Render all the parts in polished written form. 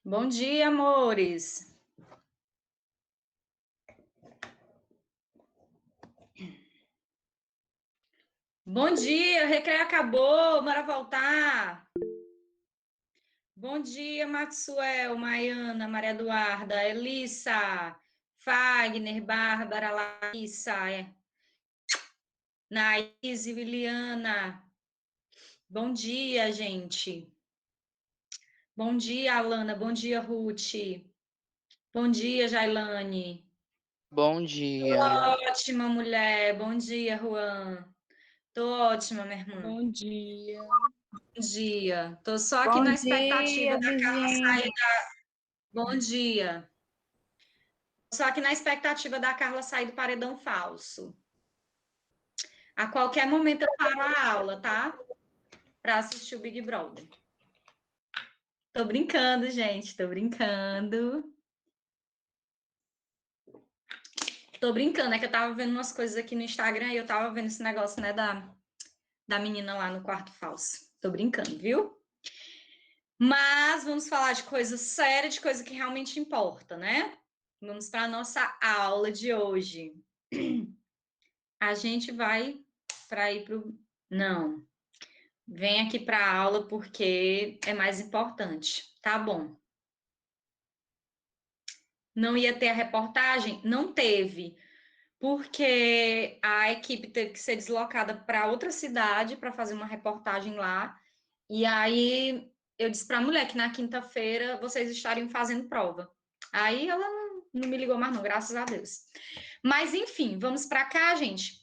Bom dia, amores. Bom dia, o recreio acabou, bora voltar. Bom dia, Maxwell, Maiana, Maria Eduarda, Elissa, Fagner, Bárbara, Larissa, Naís e Liliana. Bom dia, gente. Bom dia, Alana. Bom dia, Ruth. Bom dia, Jailane. Bom dia. Ótima mulher. Bom dia, Juan. Tô ótima, minha irmã. Bom dia. Bom dia. Tô só aqui na Bom expectativa dia, da Carla vizinha. sair. Bom dia. Só aqui na expectativa da Carla sair do paredão falso. A qualquer momento eu paro a aula, tá? Para assistir o Big Brother. Tô brincando, gente. Tô brincando. Tô brincando. É que eu tava vendo umas coisas aqui no Instagram e eu tava vendo esse negócio, né, da menina lá no quarto falso. Tô brincando, viu? Mas vamos falar de coisa séria, de coisa que realmente importa, né? Vamos para a nossa aula de hoje. A gente vai para ir para o. Não, vem aqui para a aula porque é mais importante. Tá bom. Não ia ter a reportagem? Não teve, porque a equipe teve que ser deslocada para outra cidade para fazer uma reportagem lá. E aí eu disse para a mulher que na quinta-feira vocês estariam fazendo prova. Aí ela não me ligou mais, não, graças a Deus. Mas enfim, vamos para cá, gente.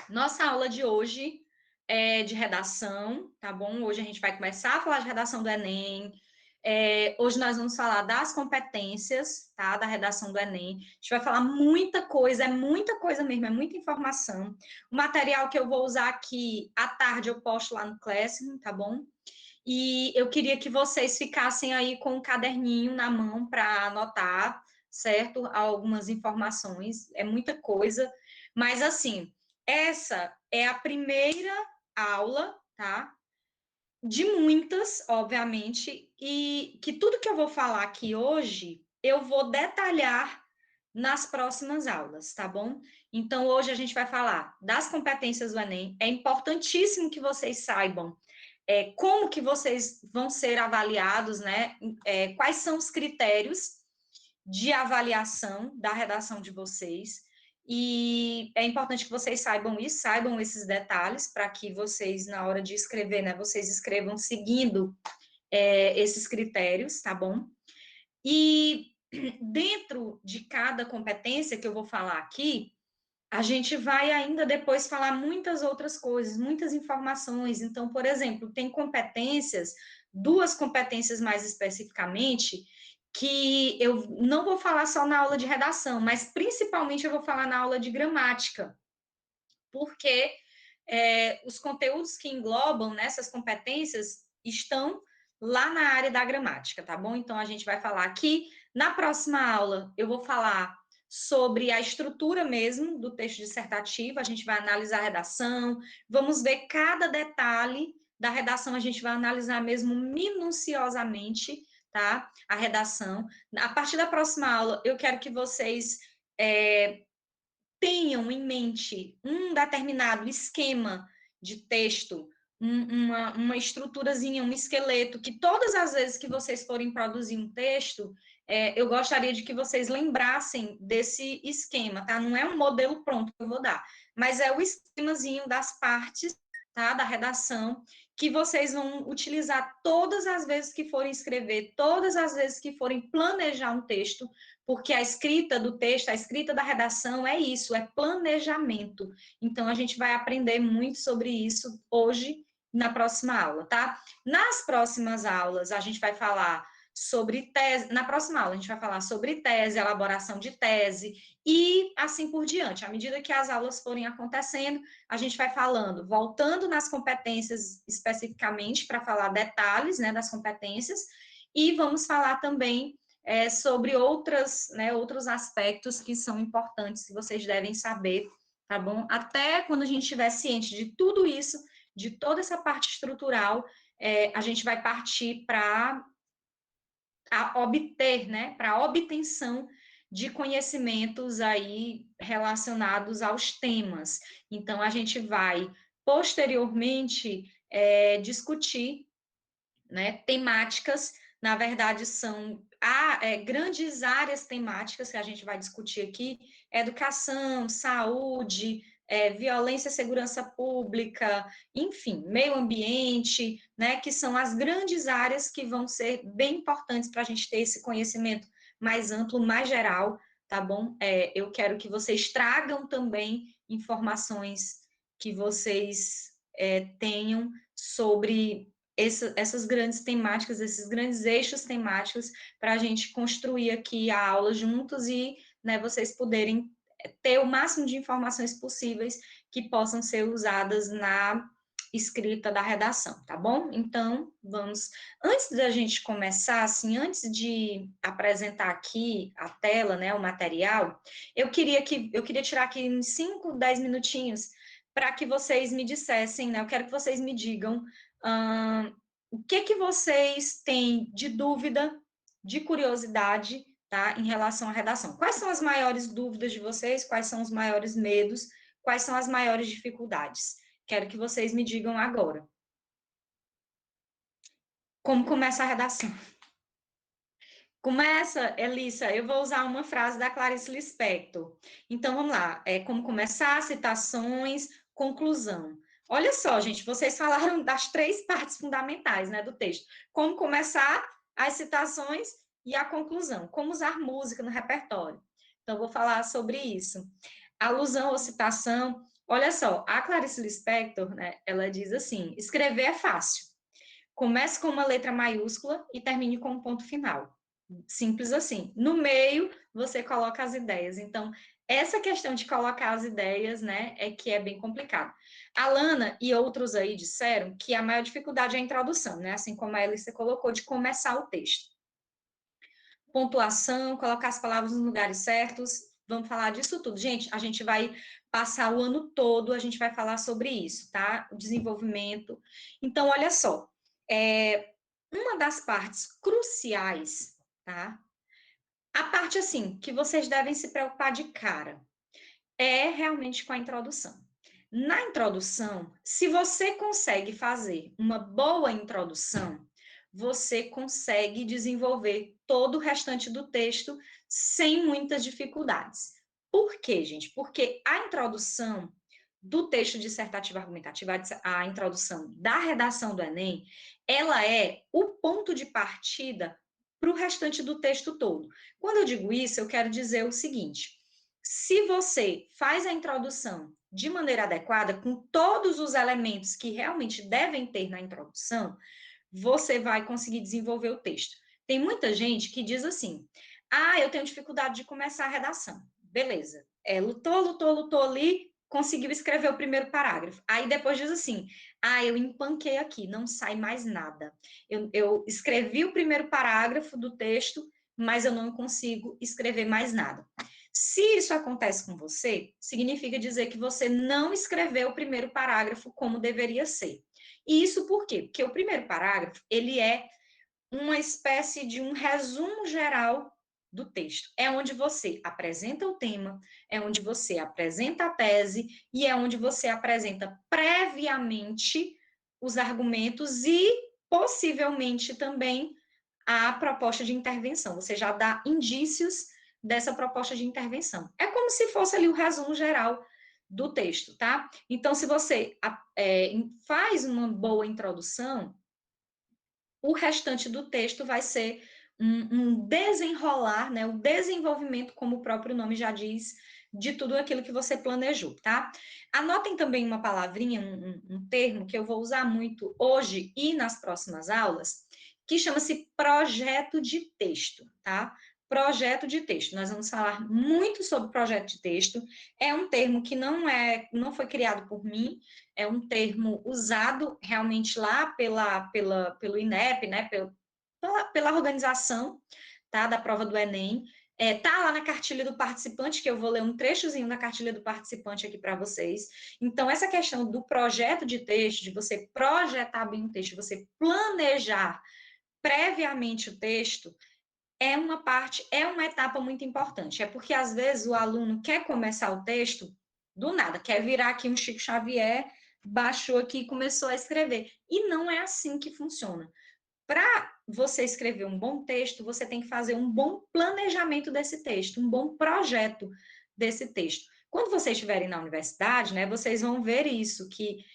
Nossa aula de hoje é de redação, tá bom? Hoje a gente vai começar a falar de redação do Enem. Hoje nós vamos falar das competências, tá? Da redação do Enem. A gente vai falar muita coisa mesmo, é muita informação. O material que eu vou usar aqui à tarde eu posto lá no Classroom, tá bom? E eu queria que vocês ficassem aí com um caderninho na mão para anotar, certo? Algumas informações, é muita coisa, mas assim, essa é a primeira aula, tá? De muitas, obviamente, e que tudo que eu vou falar aqui hoje, eu vou detalhar nas próximas aulas, tá bom? Então, hoje a gente vai falar das competências do Enem. É importantíssimo que vocês saibam como que vocês vão ser avaliados, né? Quais são os critérios de avaliação da redação de vocês. E é importante que vocês saibam isso, saibam esses detalhes, para que vocês, na hora de escrever, né, vocês escrevam seguindo esses critérios, tá bom? E dentro de cada competência que eu vou falar aqui, a gente vai ainda depois falar muitas outras coisas, muitas informações. Então, por exemplo, tem competências, duas competências mais especificamente, que eu não vou falar só na aula de redação, mas principalmente eu vou falar na aula de gramática, porque os conteúdos que englobam nessas competências estão lá na área da gramática, tá bom? Então, a gente vai falar aqui. Na próxima aula, eu vou falar sobre a estrutura mesmo do texto dissertativo, a gente vai analisar a redação, vamos ver cada detalhe da redação, a gente vai analisar mesmo minuciosamente, tá? A redação. A partir da próxima aula, eu quero que vocês tenham em mente um determinado esquema de texto, uma estruturazinha, um esqueleto, que todas as vezes que vocês forem produzir um texto, eu gostaria de que vocês lembrassem desse esquema, tá? Não é um modelo pronto que eu vou dar, mas é o esquemazinho das partes, tá? Da redação, que vocês vão utilizar todas as vezes que forem escrever, todas as vezes que forem planejar um texto, porque a escrita do texto, a escrita da redação é isso, é planejamento. Então, a gente vai aprender muito sobre isso hoje, na próxima aula, tá? Nas próximas aulas, a gente vai falar sobre tese, na próxima aula, a gente vai falar sobre tese, elaboração de tese, e assim por diante. À medida que as aulas forem acontecendo, a gente vai falando, voltando nas competências especificamente, para falar detalhes, né, das competências, e vamos falar também sobre outros aspectos que são importantes, que vocês devem saber, tá bom? Até quando a gente estiver ciente de tudo isso, de toda essa parte estrutural, a gente vai partir para obter, né, para a obtenção de conhecimentos aí relacionados aos temas. Então, a gente vai, posteriormente, discutir, né, temáticas, na verdade, são grandes áreas temáticas que a gente vai discutir aqui: educação, saúde, violência e segurança pública, enfim, meio ambiente, né, que são as grandes áreas que vão ser bem importantes para a gente ter esse conhecimento mais amplo, mais geral, tá bom? Eu quero que vocês tragam também informações que vocês tenham sobre essas grandes temáticas, esses grandes eixos temáticos, para a gente construir aqui a aula juntos e, né, vocês poderem ter o máximo de informações possíveis que possam ser usadas na escrita da redação, tá bom? Então, vamos. Antes da gente começar, assim, antes de apresentar aqui a tela, né, o material, eu queria tirar aqui uns 5, 10 minutinhos para que vocês me dissessem, né? Eu quero que vocês me digam o que vocês têm de dúvida, de curiosidade, tá, em relação à redação. Quais são as maiores dúvidas de vocês? Quais são os maiores medos? Quais são as maiores dificuldades? Quero que vocês me digam agora. Como começa a redação? Começa, Elissa, eu vou usar uma frase da Clarice Lispector. Então, vamos lá. Como começar, citações, conclusão. Olha só, gente, vocês falaram das 3 partes fundamentais, né, do texto. Como começar, as citações e a conclusão. Como usar música no repertório. Então, vou falar sobre isso. Alusão ou citação. Olha só, a Clarice Lispector, né, ela diz assim: escrever é fácil. Comece com uma letra maiúscula e termine com um ponto final. Simples assim. No meio, você coloca as ideias. Então, essa questão de colocar as ideias, né, é que é bem complicado. A Lana e outros aí disseram que a maior dificuldade é a introdução, né, assim como a Alice colocou, de começar o texto. Pontuação, colocar as palavras nos lugares certos, vamos falar disso tudo. Gente, a gente vai passar o ano todo, a gente vai falar sobre isso, tá? O desenvolvimento. Então, olha só, uma das partes cruciais, tá? A parte, assim, que vocês devem se preocupar de cara é realmente com a introdução. Na introdução, se você consegue fazer uma boa introdução, você consegue desenvolver todo o restante do texto sem muitas dificuldades. Por quê, gente? Porque a introdução do texto dissertativo argumentativo, a introdução da redação do Enem, ela é o ponto de partida para o restante do texto todo. Quando eu digo isso, eu quero dizer o seguinte: se você faz a introdução de maneira adequada, com todos os elementos que realmente devem ter na introdução, você vai conseguir desenvolver o texto. Tem muita gente que diz assim: eu tenho dificuldade de começar a redação. Beleza. Lutou ali, conseguiu escrever o primeiro parágrafo. Aí depois diz assim: eu empanquei aqui, não sai mais nada. Eu escrevi o primeiro parágrafo do texto, mas eu não consigo escrever mais nada. Se isso acontece com você, significa dizer que você não escreveu o primeiro parágrafo como deveria ser. E isso por quê? Porque o primeiro parágrafo, ele é uma espécie de um resumo geral do texto. É onde você apresenta o tema, é onde você apresenta a tese e é onde você apresenta previamente os argumentos e possivelmente também a proposta de intervenção. Você já dá indícios dessa proposta de intervenção. É como se fosse ali o resumo geral do texto, tá? Então, se você faz uma boa introdução, o restante do texto vai ser um desenrolar, né? O desenvolvimento, como o próprio nome já diz, de tudo aquilo que você planejou, tá? Anotem também uma palavrinha, um termo que eu vou usar muito hoje e nas próximas aulas, que chama-se projeto de texto, tá? Projeto de texto. Nós vamos falar muito sobre projeto de texto. É um termo que não foi criado por mim, é um termo usado realmente lá pelo INEP, né? Pela organização, tá? Da prova do Enem. Tá lá na cartilha do participante, que eu vou ler um trechozinho da cartilha do participante aqui para vocês. Então, essa questão do projeto de texto, de você projetar bem o texto, você planejar previamente o texto, é uma etapa muito importante. É porque, às vezes, o aluno quer começar o texto do nada, quer virar aqui um Chico Xavier, baixou aqui e começou a escrever. E não é assim que funciona. Para você escrever um bom texto, você tem que fazer um bom planejamento desse texto, um bom projeto desse texto. Quando vocês estiverem na universidade, né, vocês vão ver isso, que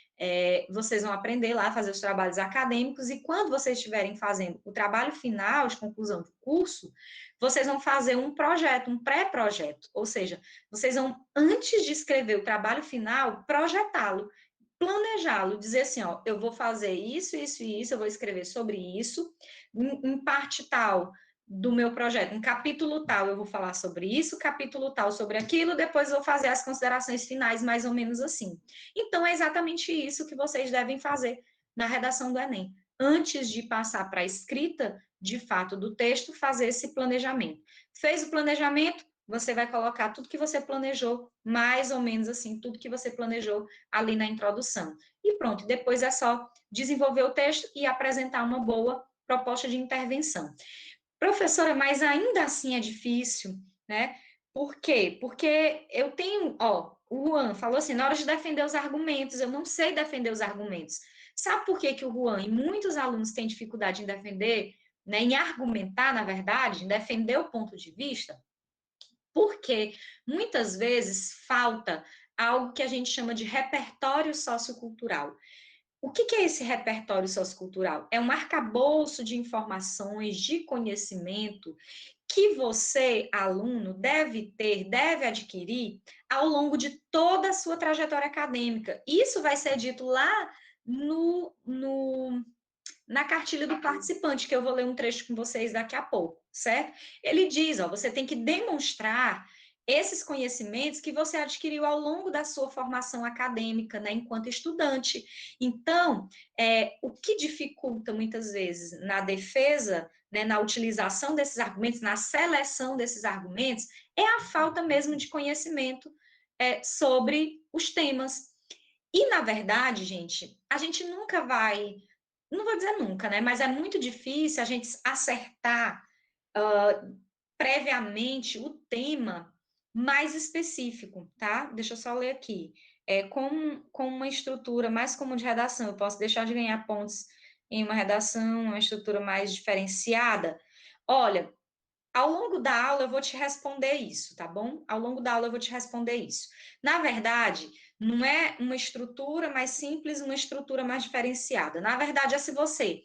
vocês vão aprender lá a fazer os trabalhos acadêmicos, e quando vocês estiverem fazendo o trabalho final de conclusão do curso, vocês vão fazer um projeto, um pré-projeto, ou seja, vocês vão, antes de escrever o trabalho final, projetá-lo, planejá-lo, dizer assim, ó, eu vou fazer isso, isso e isso, eu vou escrever sobre isso, em parte tal do meu projeto, em capítulo tal eu vou falar sobre isso, capítulo tal sobre aquilo, depois eu vou fazer as considerações finais, mais ou menos assim. Então, é exatamente isso que vocês devem fazer na redação do Enem. Antes de passar para a escrita, de fato, do texto, fazer esse planejamento. Fez o planejamento, você vai colocar tudo que você planejou, mais ou menos assim, tudo que você planejou ali na introdução. E pronto, depois é só desenvolver o texto e apresentar uma boa proposta de intervenção. Professora, mas ainda assim é difícil, né? Por quê? Porque eu tenho, ó, o Juan falou assim, na hora de defender os argumentos, eu não sei defender os argumentos. Sabe por que que o Juan e muitos alunos têm dificuldade em defender, né, em argumentar, na verdade, em defender o ponto de vista? Porque muitas vezes falta algo que a gente chama de repertório sociocultural. O que é esse repertório sociocultural? É um arcabouço de informações, de conhecimento que você, aluno, deve ter, deve adquirir ao longo de toda a sua trajetória acadêmica. Isso vai ser dito lá na cartilha do participante, que eu vou ler um trecho com vocês daqui a pouco, certo? Ele diz, ó, você tem que demonstrar esses conhecimentos que você adquiriu ao longo da sua formação acadêmica, né, enquanto estudante. Então, o que dificulta muitas vezes na defesa, né, na utilização desses argumentos, na seleção desses argumentos, é a falta mesmo de conhecimento sobre os temas. E, na verdade, gente, a gente nunca vai, não vou dizer nunca, né, mas é muito difícil a gente acertar previamente o tema mais específico, tá? Deixa eu só ler aqui. Com uma estrutura mais comum de redação, eu posso deixar de ganhar pontos em uma redação, uma estrutura mais diferenciada? Olha, ao longo da aula eu vou te responder isso, tá bom? Ao longo da aula eu vou te responder isso. Na verdade, não é uma estrutura mais simples, uma estrutura mais diferenciada. Na verdade, é se você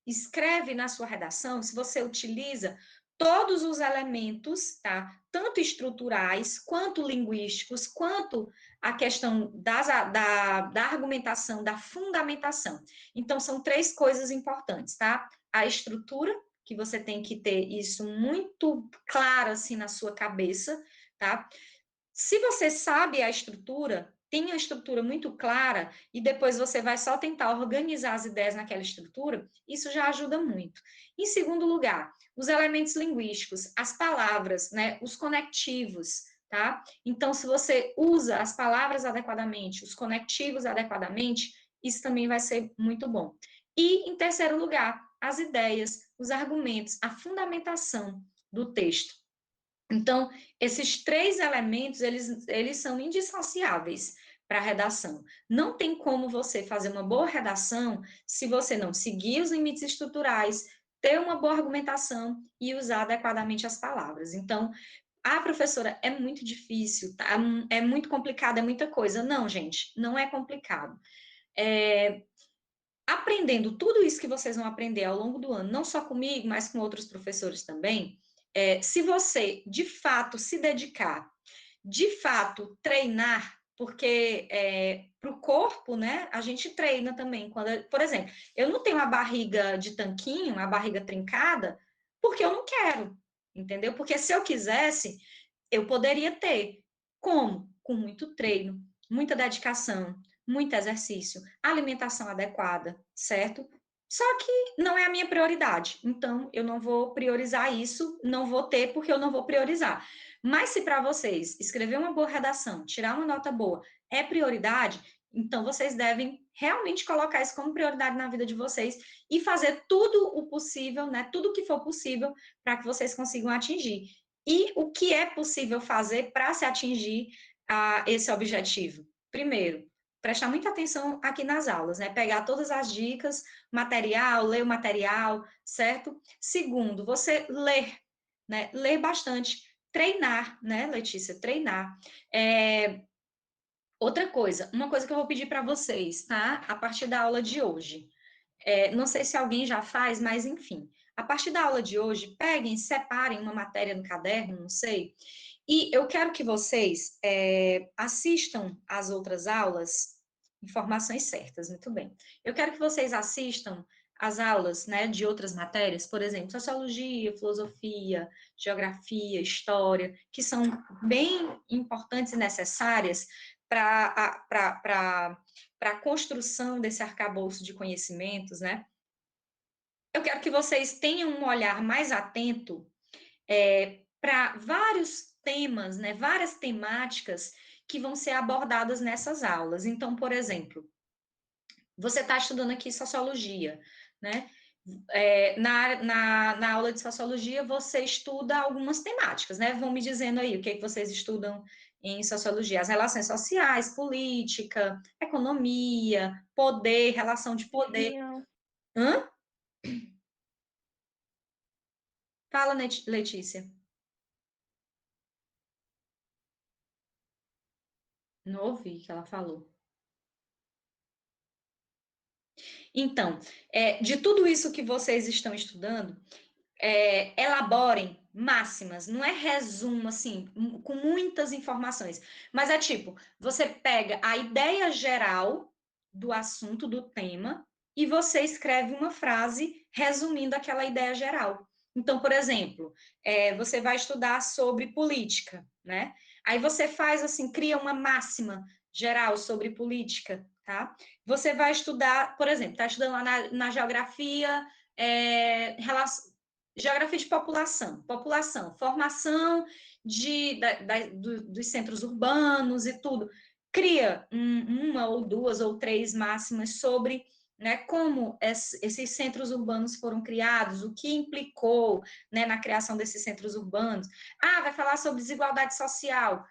escreve na sua redação, se você utiliza todos os elementos, tá? Tanto estruturais, quanto linguísticos, quanto a questão da argumentação, da fundamentação. Então, são três coisas importantes, tá? A estrutura, que você tem que ter isso muito claro, assim, na sua cabeça, tá? Se você sabe a estrutura, tem a estrutura muito clara, e depois você vai só tentar organizar as ideias naquela estrutura, isso já ajuda muito. Em segundo lugar, os elementos linguísticos, as palavras, né, os conectivos, tá? Então, se você usa as palavras adequadamente, os conectivos adequadamente, isso também vai ser muito bom. E, em terceiro lugar, as ideias, os argumentos, a fundamentação do texto. Então, esses três elementos, eles são indissociáveis para a redação. Não tem como você fazer uma boa redação se você não seguir os limites estruturais, ter uma boa argumentação e usar adequadamente as palavras. Então, professora, é muito difícil, tá? É muito complicado, é muita coisa. Não, gente, não é complicado. Aprendendo tudo isso que vocês vão aprender ao longo do ano, não só comigo, mas com outros professores também, se você, de fato, se dedicar, de fato, treinar, porque para o corpo, né, a gente treina também. Por exemplo, eu não tenho a barriga de tanquinho, a barriga trincada, porque eu não quero, entendeu? Porque se eu quisesse, eu poderia ter. Como? Com muito treino, muita dedicação, muito exercício, alimentação adequada, certo? Só que não é a minha prioridade. Então, eu não vou priorizar isso, não vou ter porque eu não vou priorizar. Mas se para vocês escrever uma boa redação, tirar uma nota boa, é prioridade, Então, vocês devem realmente colocar isso como prioridade na vida de vocês e fazer tudo o possível, né? Tudo o que for possível para que vocês consigam atingir. E o que é possível fazer para se atingir esse objetivo? Primeiro, prestar muita atenção aqui nas aulas, né? Pegar todas as dicas, material, ler o material, certo? Segundo, você ler, né? Ler bastante, treinar, né, Letícia? Treinar. Outra coisa, uma coisa que eu vou pedir para vocês, tá? A partir da aula de hoje. Não sei se alguém já faz, mas enfim. A partir da aula de hoje, peguem, separem uma matéria no caderno, não sei. E eu quero que vocês assistam às outras aulas, informações certas, muito bem. Eu quero que vocês assistam às aulas, né, de outras matérias, por exemplo, sociologia, filosofia, geografia, história, que são bem importantes e necessárias para a construção desse arcabouço de conhecimentos, né? Eu quero que vocês tenham um olhar mais atento para vários temas, né? Várias temáticas que vão ser abordadas nessas aulas. Então, por exemplo, você está estudando aqui sociologia, né? Na aula de sociologia, você estuda algumas temáticas, né? Vão me dizendo aí o que é que vocês estudam em sociologia. As relações sociais, política, economia, poder, relação de poder. Hã? Fala, Letícia. Não ouvi o que ela falou. Então, de tudo isso que vocês estão estudando, elaborem máximas, não é resumo, assim, com muitas informações, mas é tipo, você pega a ideia geral do assunto, do tema, e você escreve uma frase resumindo aquela ideia geral. Então, por exemplo, você vai estudar sobre política, né? Aí você faz assim, cria uma máxima geral sobre política, tá? Você vai estudar, por exemplo, está estudando lá na geografia, geografia de população, formação dos centros urbanos e tudo. Cria uma ou duas ou três máximas sobre, né, como esses centros urbanos foram criados, o que implicou, né, na criação desses centros urbanos. Vai falar sobre desigualdade social.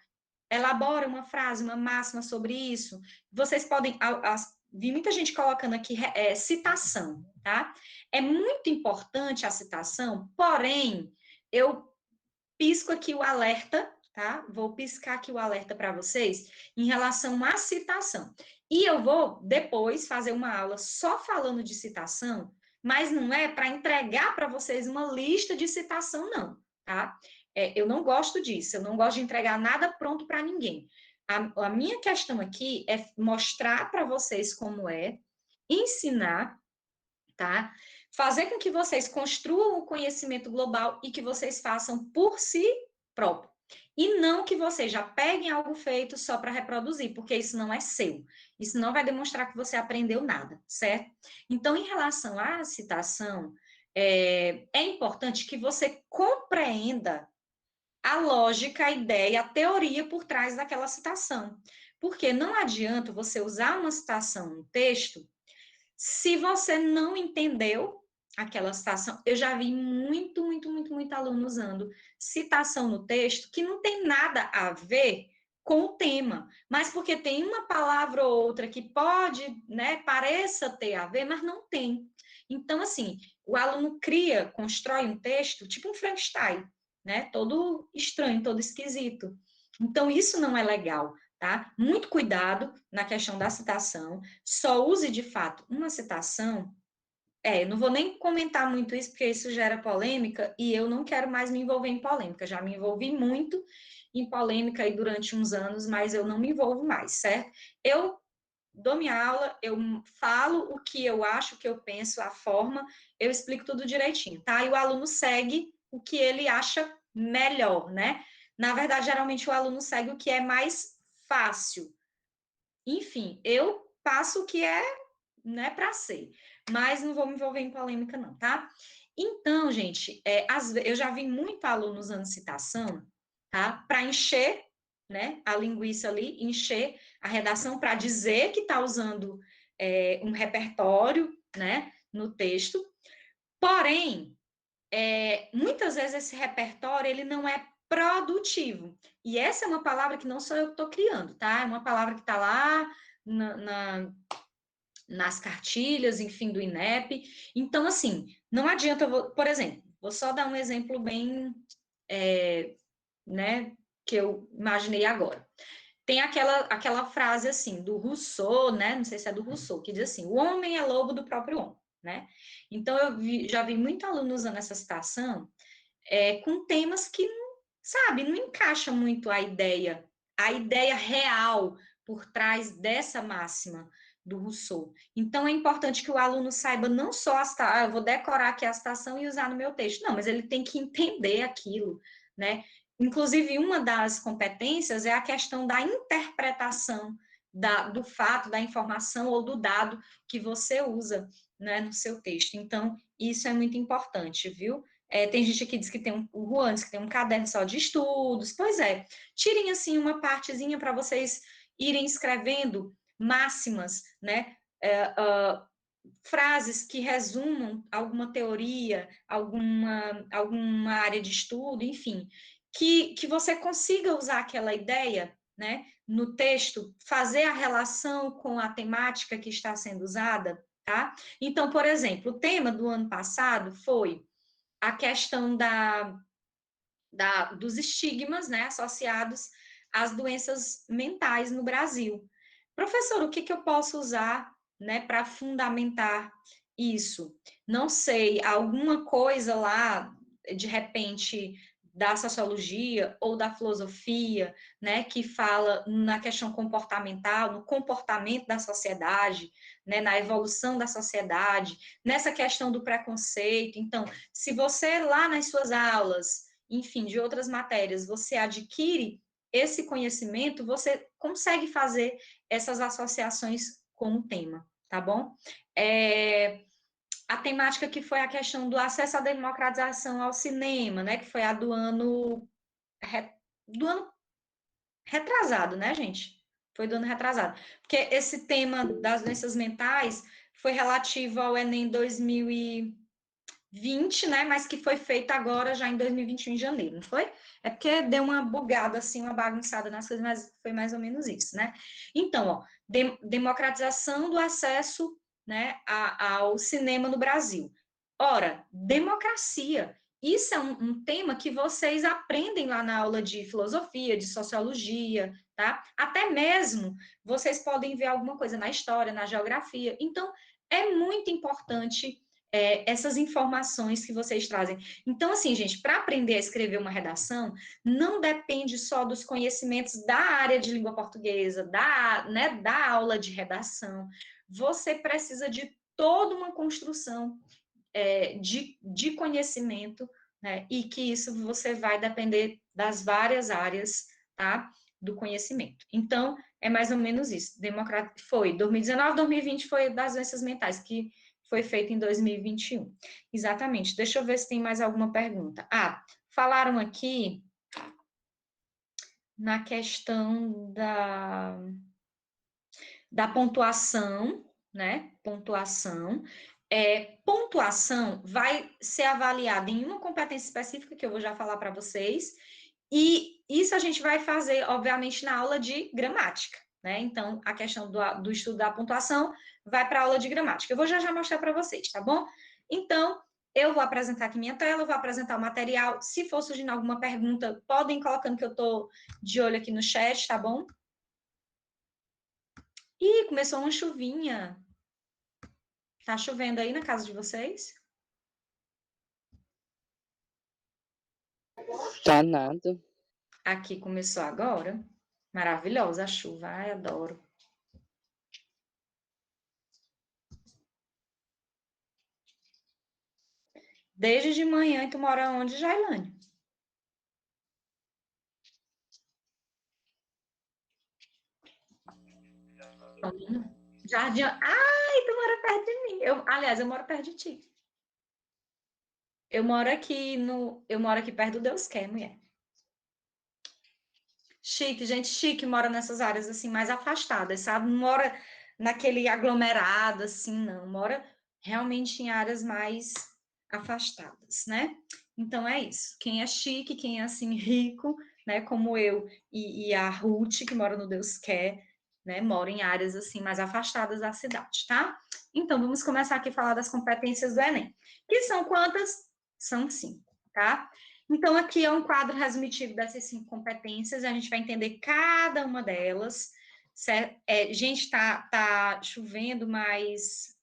Elabora uma frase, uma máxima sobre isso. Vocês podem. Vi muita gente colocando aqui citação, tá? É muito importante a citação, porém, eu pisco aqui o alerta, tá? Vou piscar aqui o alerta para vocês em relação à citação. E eu vou depois fazer uma aula só falando de citação, mas não é para entregar para vocês uma lista de citação, não, tá? Eu não gosto disso, eu não gosto de entregar nada pronto para ninguém. A minha questão aqui é mostrar para vocês como é, ensinar, tá? Fazer com que vocês construam o conhecimento global e que vocês façam por si próprio. E não que vocês já peguem algo feito só para reproduzir, porque isso não é seu. Isso não vai demonstrar que você aprendeu nada, certo? Então, em relação à citação, é importante que você compreenda a lógica, a ideia, a teoria por trás daquela citação. Porque não adianta você usar uma citação no texto se você não entendeu aquela citação. Eu já vi muito aluno usando citação no texto que não tem nada a ver com o tema, mas porque tem uma palavra ou outra que pode, né, pareça ter a ver, mas não tem. Então, assim, o aluno constrói um texto tipo um Frankenstein, né? Todo estranho, todo esquisito. Então, isso não é legal, tá? Muito cuidado na questão da citação. Só use, de fato, uma citação. Não vou nem comentar muito isso, porque isso gera polêmica, e eu não quero mais me envolver em polêmica. Já me envolvi muito em polêmica aí durante uns anos, mas eu não me envolvo mais, certo? Eu dou minha aula, eu falo o que eu acho, o que eu penso, a forma, eu explico tudo direitinho, tá? E o aluno segue o que ele acha melhor, né? Na verdade, geralmente o aluno segue o que é mais fácil. Enfim, eu passo o que é, né, para ser, mas não vou me envolver em polêmica, não, tá? Então, gente, eu já vi muito aluno usando citação, tá? Para encher, né, a linguiça ali, encher a redação para dizer que está usando um repertório, né, no texto. Porém, muitas vezes esse repertório ele não é produtivo. E essa é uma palavra que não sou eu que estou criando, tá? É uma palavra que está lá nas cartilhas, enfim, do INEP. Então, assim, não adianta, por exemplo, vou só dar um exemplo bem, né, que eu imaginei agora. Tem aquela frase, assim, do Rousseau, né, não sei se é do Rousseau, que diz assim, o homem é lobo do próprio homem, né? Então, já vi muito aluno usando essa citação com temas que, sabe, não encaixa muito a ideia real por trás dessa máxima do Rousseau. Então, é importante que o aluno saiba não só eu vou decorar aqui a citação e usar no meu texto, não, mas ele tem que entender aquilo, né? Inclusive, uma das competências é a questão da interpretação do fato, da informação ou do dado que você usa, né, no seu texto. Então, isso é muito importante, viu? Tem gente que diz que tem o Juan diz que tem um caderno só de estudos. Pois é, tirem assim uma partezinha para vocês irem escrevendo máximas, né? Frases que resumam alguma teoria, alguma área de estudo, enfim, que você consiga usar aquela ideia, né, no texto, fazer a relação com a temática que está sendo usada, tá? Então, por exemplo, o tema do ano passado foi a questão dos estigmas, né, associados às doenças mentais no Brasil. Professor, o que eu posso usar, né, para fundamentar isso? Não sei, alguma coisa lá, de repente, da sociologia ou da filosofia, né, que fala na questão comportamental, no comportamento da sociedade, né, na evolução da sociedade, nessa questão do preconceito. Então, se você lá nas suas aulas, enfim, de outras matérias, você adquire esse conhecimento, você consegue fazer essas associações com o tema, tá bom? A temática que foi a questão do acesso à democratização ao cinema, né, que foi a do ano retrasado, né, gente? Foi do ano retrasado. Porque esse tema das doenças mentais foi relativo ao Enem 2020, né, mas que foi feito agora já em 2021, em janeiro, não foi? É porque deu uma bugada, assim, uma bagunçada nas coisas, mas foi mais ou menos isso, né? Então, ó, democratização do acesso, né, ao cinema no Brasil. Ora, democracia. Isso é um tema que vocês aprendem lá na aula de filosofia, de sociologia, tá? Até mesmo vocês podem ver alguma coisa na história, na geografia. Então, é muito importante essas informações que vocês trazem. Então, assim, gente, para aprender a escrever uma redação, não depende só dos conhecimentos da área de língua portuguesa, da aula de redação. Você precisa de toda uma construção de conhecimento, né? E que isso você vai depender das várias áreas, tá? Do conhecimento. Então, é mais ou menos isso. Foi 2019, 2020 foi das doenças mentais, que foi feito em 2021. Exatamente. Deixa eu ver se tem mais alguma pergunta. Falaram aqui na questão da pontuação, né? Pontuação. Pontuação vai ser avaliada em uma competência específica, que eu vou já falar para vocês, e isso a gente vai fazer, obviamente, na aula de gramática, né? Então, a questão do estudo da pontuação vai para a aula de gramática. Eu vou já mostrar para vocês, tá bom? Então, eu vou apresentar aqui minha tela, vou apresentar o material. Se for surgindo alguma pergunta, podem ir colocando que eu estou de olho aqui no chat, tá bom? Ih, começou uma chuvinha. Tá chovendo aí na casa de vocês? Tá nada. Aqui começou agora. Maravilhosa a chuva. Ai, adoro. Desde de manhã, e tu mora onde, Jailane? Jardim. Ai, tu mora perto de mim. Aliás, eu moro perto de ti. Eu moro aqui perto do Deus Quer, mulher. chique, gente chique mora nessas áreas assim mais afastadas, sabe? Não mora naquele aglomerado assim, não. Mora realmente em áreas mais afastadas, né? Então é isso. Quem é chique, quem é assim rico, né? Como eu e a Ruth, que mora no Deus Quer, né? Mora em áreas assim mais afastadas da cidade, tá? Então vamos começar aqui a falar das competências do Enem. Que são quantas? São 5, tá? Então, aqui é um quadro resumitivo dessas 5 competências, a gente vai entender cada uma delas, certo? Gente, tá chovendo, mas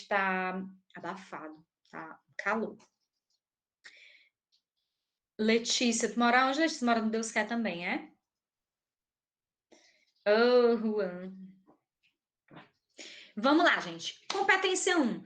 tá abafado, tá calor. Letícia, tu mora onde, Letícia? Tu mora no Deus Quer também, é? Ô, Juan. Vamos lá, gente. Competência 1.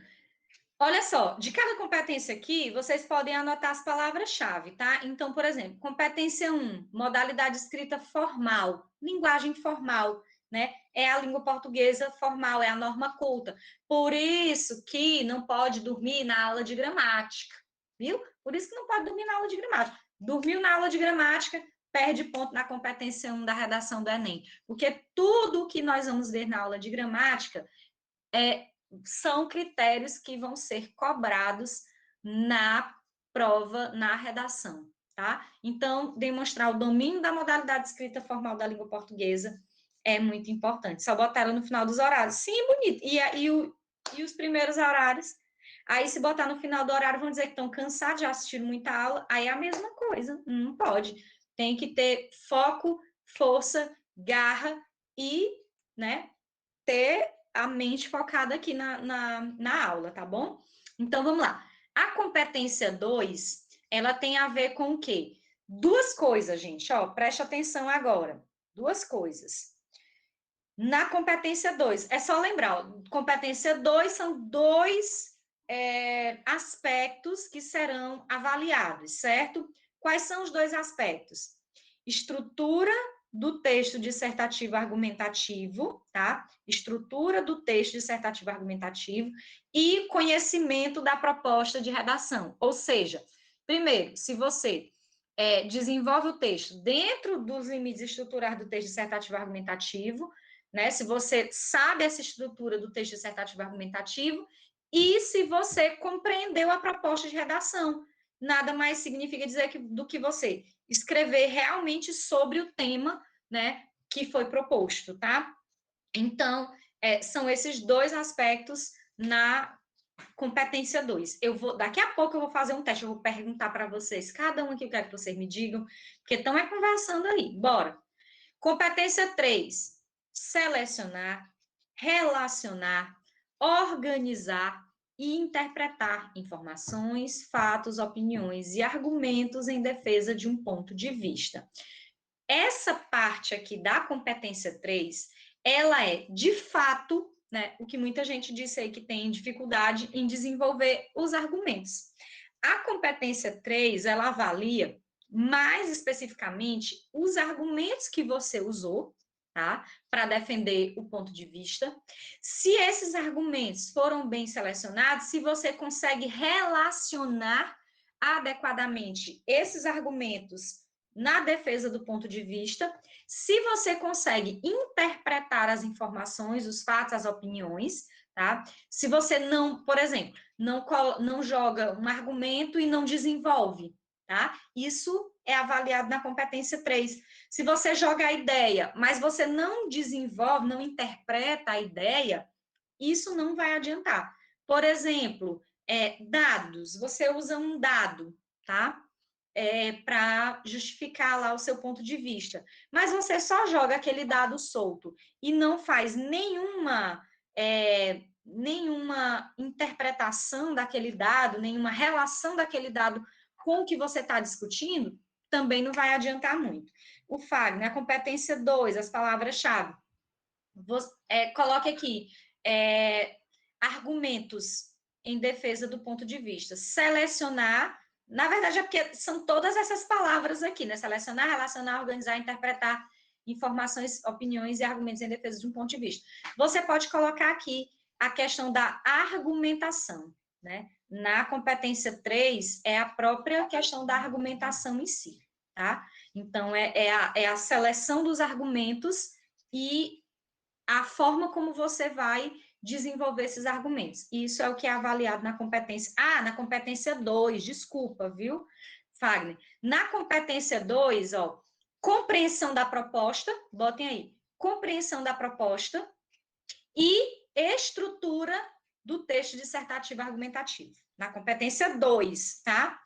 Olha só, de cada competência aqui, vocês podem anotar as palavras-chave, tá? Então, por exemplo, competência 1, modalidade escrita formal, linguagem formal, né? É a língua portuguesa formal, é a norma culta. Por isso que não pode dormir na aula de gramática, viu? Por isso que não pode dormir na aula de gramática. Dormiu na aula de gramática, perde ponto na competência 1 da redação do Enem. Porque tudo que nós vamos ver na aula de gramática são critérios que vão ser cobrados na prova, na redação, tá? Então, demonstrar o domínio da modalidade escrita formal da língua portuguesa é muito importante. Só botar ela no final dos horários. Sim, bonito. E os primeiros horários? Aí, se botar no final do horário, vão dizer que estão cansados, já assistiram muita aula. Aí é a mesma coisa. Não pode. Tem que ter foco, força, garra e, né, ter a mente focada aqui na aula, tá bom? Então, vamos lá. A competência 2, ela tem a ver com o quê? Duas coisas, gente, ó, preste atenção agora. Duas coisas. Na competência 2, é só lembrar, ó, competência 2 são dois aspectos que serão avaliados, certo? Quais são os dois aspectos? Estrutura do texto dissertativo argumentativo, tá? Estrutura do texto dissertativo argumentativo e conhecimento da proposta de redação. Ou seja, primeiro, se você desenvolve o texto dentro dos limites estruturais do texto dissertativo argumentativo, né? Se você sabe essa estrutura do texto dissertativo argumentativo e se você compreendeu a proposta de redação. Nada mais significa dizer do que você escrever realmente sobre o tema, né, que foi proposto, tá? Então, são esses dois aspectos na competência 2. Daqui a pouco eu vou fazer um teste, eu vou perguntar para vocês, cada um aqui eu quero que vocês me digam, porque estão conversando aí. Bora. Competência 3, selecionar, relacionar, organizar e interpretar informações, fatos, opiniões e argumentos em defesa de um ponto de vista. Essa parte aqui da competência 3, ela é, de fato, né, o que muita gente disse aí que tem dificuldade em desenvolver os argumentos. A competência 3, ela avalia mais especificamente os argumentos que você usou, tá? Para defender o ponto de vista. Se esses argumentos foram bem selecionados, se você consegue relacionar adequadamente esses argumentos na defesa do ponto de vista, se você consegue interpretar as informações, os fatos, as opiniões, tá? Se você não, por exemplo, não joga um argumento e não desenvolve, tá? Isso é avaliado na competência 3. Se você joga a ideia, mas você não desenvolve, não interpreta a ideia, isso não vai adiantar. Por exemplo, dados, você usa um dado, tá? Para justificar lá o seu ponto de vista. Mas você só joga aquele dado solto e não faz nenhuma interpretação daquele dado, nenhuma relação daquele dado com o que você está discutindo, também não vai adiantar muito. O Fagner, a competência 2, as palavras-chave. Coloque aqui argumentos em defesa do ponto de vista. Selecionar, na verdade, é porque são todas essas palavras aqui, né? Selecionar, relacionar, organizar, interpretar informações, opiniões e argumentos em defesa de um ponto de vista. Você pode colocar aqui a questão da argumentação, né? Na competência 3, é a própria questão da argumentação em si, tá? Então, é a seleção dos argumentos e a forma como você vai desenvolver esses argumentos. Isso é o que é avaliado na competência. Ah, na competência 2, desculpa, viu, Fagner? Na competência 2, ó, compreensão da proposta, botem aí, compreensão da proposta e estrutura do texto dissertativo argumentativo. Na competência 2, tá?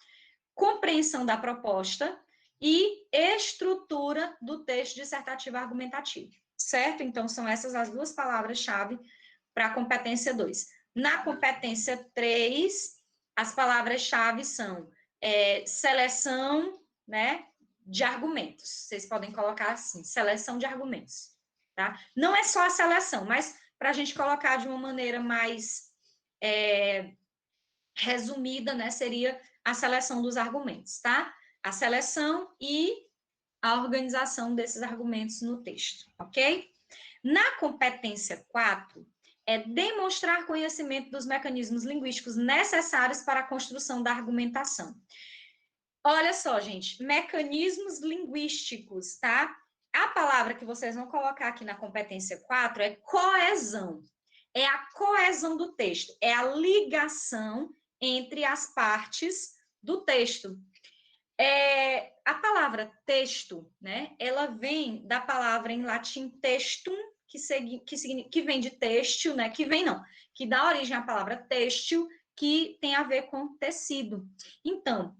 Compreensão da proposta e estrutura do texto dissertativo argumentativo, certo? Então, são essas as duas palavras-chave para a competência 2. Na competência 3, as palavras-chave são seleção, né, de argumentos. Vocês podem colocar assim, seleção de argumentos, tá? Não é só a seleção, mas para a gente colocar de uma maneira mais resumida, né, seria a seleção dos argumentos, tá? A seleção e a organização desses argumentos no texto, ok? Na competência 4, é demonstrar conhecimento dos mecanismos linguísticos necessários para a construção da argumentação. Olha só, gente, mecanismos linguísticos, tá? A palavra que vocês vão colocar aqui na competência 4 é coesão. É a coesão do texto, é a ligação entre as partes do texto. A palavra texto, né, ela vem da palavra em latim textum, que vem de têxtil, né, que dá origem à palavra têxtil, que tem a ver com tecido. Então,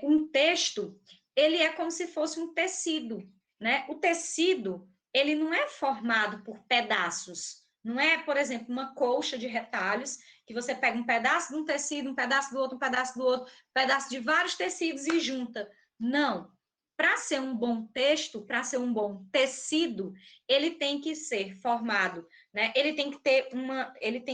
um texto, ele é como se fosse um tecido, né? O tecido, ele não é formado por pedaços, não é, por exemplo, uma colcha de retalhos, que você pega um pedaço de um tecido, um pedaço do outro, um pedaço do outro, um pedaço de vários tecidos e junta. Não. Para ser um bom texto, para ser um bom tecido, ele tem que ser formado, né? Ele tem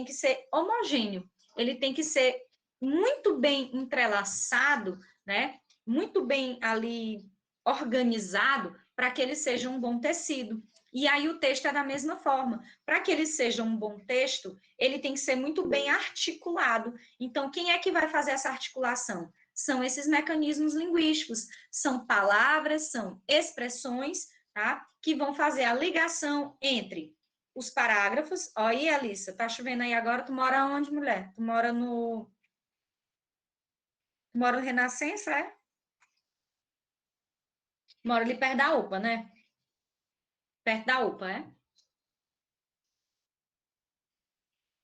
que ser homogêneo, ele tem que ser muito bem entrelaçado, né? Muito bem ali organizado para que ele seja um bom tecido. E aí o texto é da mesma forma. Para que ele seja um bom texto, ele tem que ser muito bem articulado. Então, quem é que vai fazer essa articulação? São esses mecanismos linguísticos, são palavras, são expressões, tá? Que vão fazer a ligação entre os parágrafos. Ó, aí, Alissa, tá chovendo aí agora? Tu mora onde, mulher? Tu mora no Renascença, é? Mora ali perto da UPA, né? Perto da UPA, é?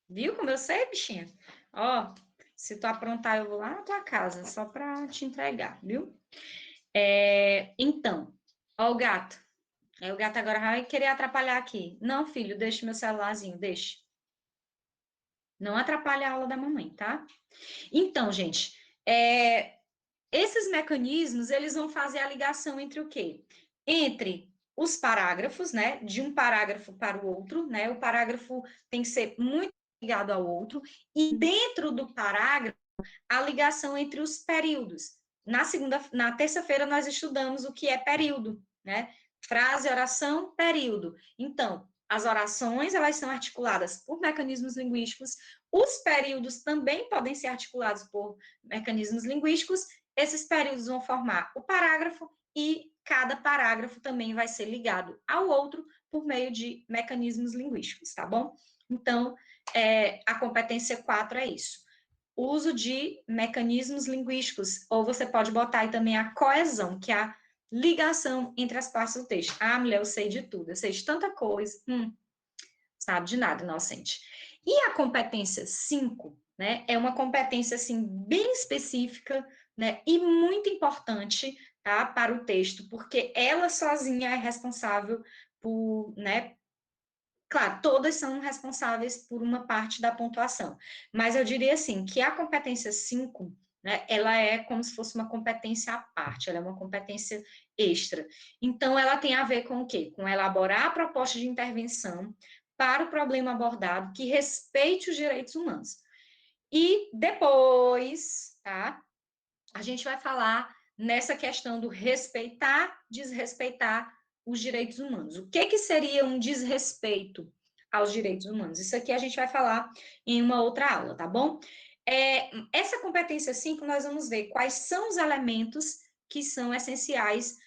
Viu como eu sei, bichinha? Ó, se tu aprontar, eu vou lá na tua casa, só para te entregar, viu? Então, ó o gato. Aí o gato agora vai querer atrapalhar aqui. Não, filho, deixa meu celularzinho, deixa. Não atrapalha a aula da mamãe, tá? Então, gente, esses mecanismos, eles vão fazer a ligação entre o quê? Entre os parágrafos, né? De um parágrafo para o outro, né? O parágrafo tem que ser muito ligado ao outro. E dentro do parágrafo, a ligação entre os períodos. Na terça-feira, nós estudamos o que é período, né? Frase, oração, período. Então, as orações, elas são articuladas por mecanismos linguísticos, os períodos também podem ser articulados por mecanismos linguísticos, esses períodos vão formar o parágrafo e cada parágrafo também vai ser ligado ao outro por meio de mecanismos linguísticos, tá bom? Então, a competência 4 é isso. Uso de mecanismos linguísticos, ou você pode botar aí também a coesão, que é a ligação entre as partes do texto. Ah, mulher, eu sei de tudo, eu sei de tanta coisa. Sabe de nada, inocente. E a competência 5, né, é uma competência, assim, bem específica, né, e muito importante, tá, para o texto, porque ela sozinha é responsável por, né, claro, todas são responsáveis por uma parte da pontuação, mas eu diria assim, que a competência 5, né, ela é como se fosse uma competência à parte, ela é uma competência extra. Então, ela tem a ver com o quê? Com elaborar a proposta de intervenção para o problema abordado que respeite os direitos humanos. E depois, tá, a gente vai falar nessa questão do respeitar, desrespeitar os direitos humanos. O que seria um desrespeito aos direitos humanos? Isso aqui a gente vai falar em uma outra aula, tá bom? Essa competência 5, nós vamos ver quais são os elementos que são essenciais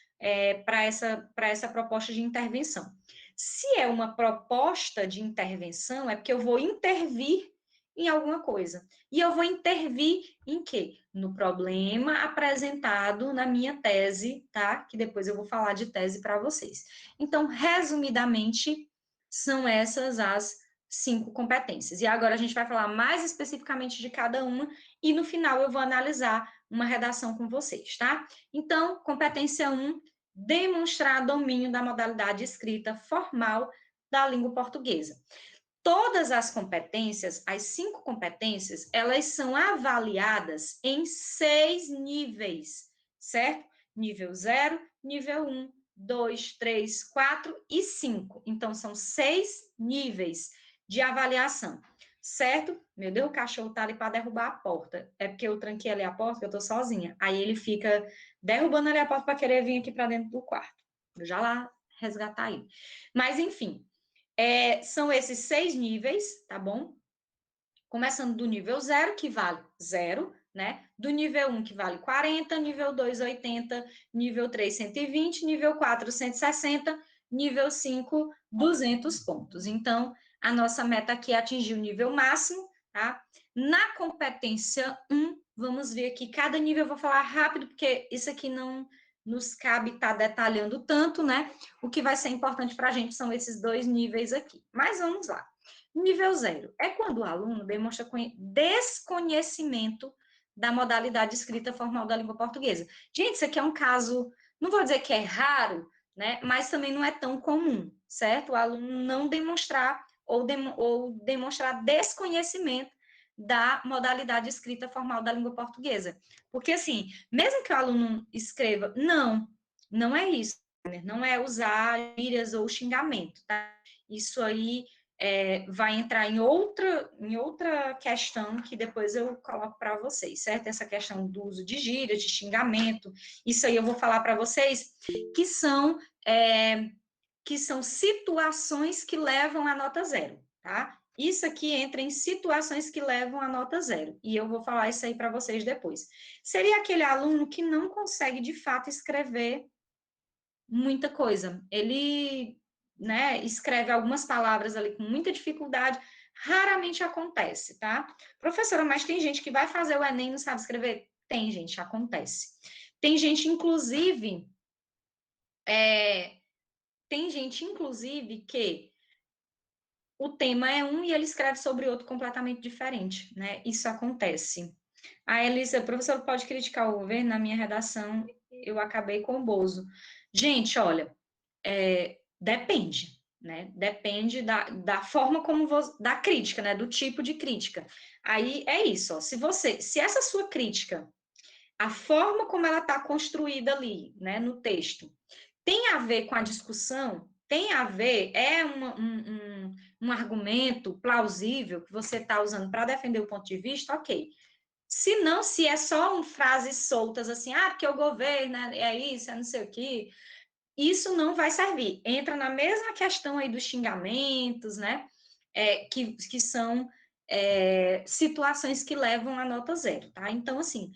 para essa proposta de intervenção. Se é uma proposta de intervenção, é porque eu vou intervir em alguma coisa. E eu vou intervir em quê? No problema apresentado na minha tese, tá? Que depois eu vou falar de tese para vocês. Então, resumidamente, são essas as 5 competências. E agora a gente vai falar mais especificamente de cada uma e no final eu vou analisar uma redação com vocês, tá? Então, competência 1, demonstrar domínio da modalidade escrita formal da língua portuguesa. Todas as competências, as 5 competências, elas são avaliadas em 6 níveis, certo? Nível 0, nível 1, 2, 3, 4 e 5. Então, são 6 níveis de avaliação, certo? Meu Deus, o cachorro tá ali para derrubar a porta. É porque eu tranquei ali a porta, que eu tô sozinha. Aí ele fica derrubando ali a porta para querer vir aqui para dentro do quarto. Vou já lá resgatar ele. Mas, enfim, são esses 6 níveis, tá bom? Começando do nível 0, que vale 0, né? Do nível 1, que vale 40, nível 2, 80, nível 3, 120, nível 4, 160, nível 5, 200 pontos. Então, a nossa meta aqui é atingir o nível máximo, tá? Na competência 1, vamos ver aqui, cada nível eu vou falar rápido, porque isso aqui não nos cabe estar detalhando tanto, né? O que vai ser importante para a gente são esses 2 níveis aqui. Mas vamos lá. Nível 0 é quando o aluno demonstra desconhecimento da modalidade escrita formal da língua portuguesa. Gente, isso aqui é um caso, não vou dizer que é raro, né? Mas também não é tão comum, certo? O aluno não demonstrar ou demonstrar desconhecimento da modalidade escrita formal da língua portuguesa. Porque, assim, mesmo que o aluno escreva, não é isso, né? Não é usar gírias ou xingamento, tá? Isso aí vai entrar em outra questão que depois eu coloco para vocês, certo? Essa questão do uso de gírias, de xingamento, isso aí eu vou falar para vocês, que são situações que levam a nota 0, tá? Isso aqui entra em situações que levam a nota 0, e eu vou falar isso aí para vocês depois. Seria aquele aluno que não consegue, de fato, escrever muita coisa. Ele, né, escreve algumas palavras ali com muita dificuldade, raramente acontece, tá? Professora, mas tem gente que vai fazer o Enem e não sabe escrever? Tem, gente, acontece. Tem gente, inclusive, que o tema é um e ele escreve sobre outro completamente diferente, né? Isso acontece. A Elisa, professor, pode criticar o governo? Na minha redação, eu acabei com o Bozo. Gente, olha, depende, né? Depende da forma como você, da crítica, né? Do tipo de crítica. Aí é isso, ó. Se essa sua crítica, a forma como ela está construída ali, né, no texto, tem a ver com a discussão, tem a ver, um argumento plausível que você está usando para defender o ponto de vista, ok. Se não, se é só frases soltas assim, porque o governo é isso, é não sei o quê, isso não vai servir. Entra na mesma questão aí dos xingamentos, né? Que são situações que levam a nota 0, tá? Então, assim,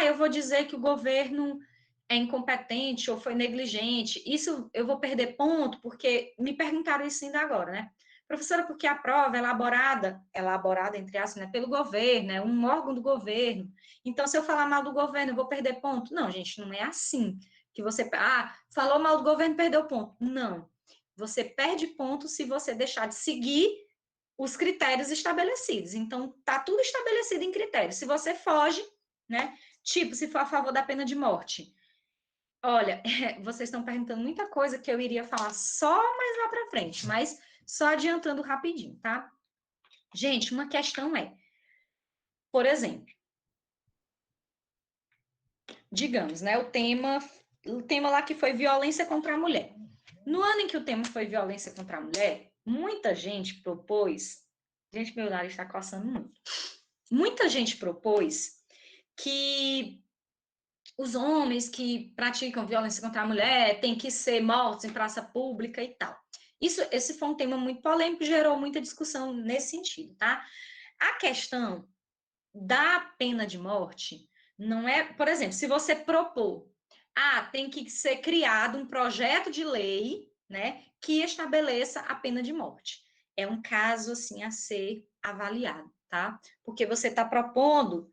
eu vou dizer que o governo é incompetente ou foi negligente, isso eu vou perder ponto, porque me perguntaram isso ainda agora, né? Professora, porque a prova é elaborada, entre aspas, né, pelo governo, é um órgão do governo. Então, se eu falar mal do governo, eu vou perder ponto? Não, gente, não é assim que você, falou mal do governo, perdeu ponto. Não. Você perde ponto se você deixar de seguir os critérios estabelecidos. Então, tá tudo estabelecido em critérios. Se você foge, né? Tipo, se for a favor da pena de morte. Olha, vocês estão perguntando muita coisa que eu iria falar só mais lá para frente, mas só adiantando rapidinho, tá? Gente, uma questão por exemplo, digamos, né, o tema lá que foi violência contra a mulher. No ano em que o tema foi violência contra a mulher, muita gente propôs, gente, meu nariz está coçando muito. Muita gente propôs que os homens que praticam violência contra a mulher têm que ser mortos em praça pública e tal. Esse foi um tema muito polêmico, gerou muita discussão nesse sentido, tá? A questão da pena de morte não é, por exemplo, se você propor Tem que ser criado um projeto de lei, né, que estabeleça a pena de morte. É um caso, assim, a ser avaliado, tá? Porque você está propondo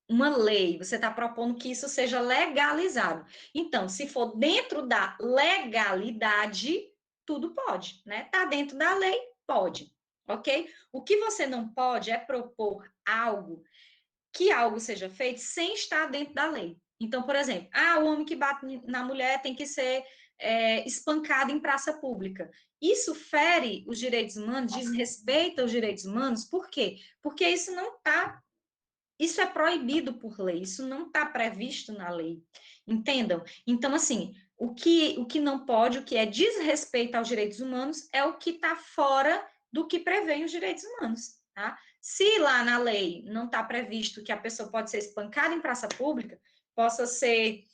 uma lei, você está propondo que isso seja legalizado. Então, se for dentro da legalidade, tudo pode, né? Tá dentro da lei, pode, ok? O que você não pode é propor que algo seja feito sem estar dentro da lei. Então, por exemplo, o homem que bate na mulher tem que ser espancado em praça pública. Isso fere os direitos humanos, desrespeita os direitos humanos, por quê? Porque isso é proibido por lei, isso não está previsto na lei, entendam? Então, assim, o que não pode, o que é desrespeito aos direitos humanos, é o que está fora do que prevê os direitos humanos, tá? Se lá na lei não está previsto que a pessoa pode ser espancada em praça pública, possa ser.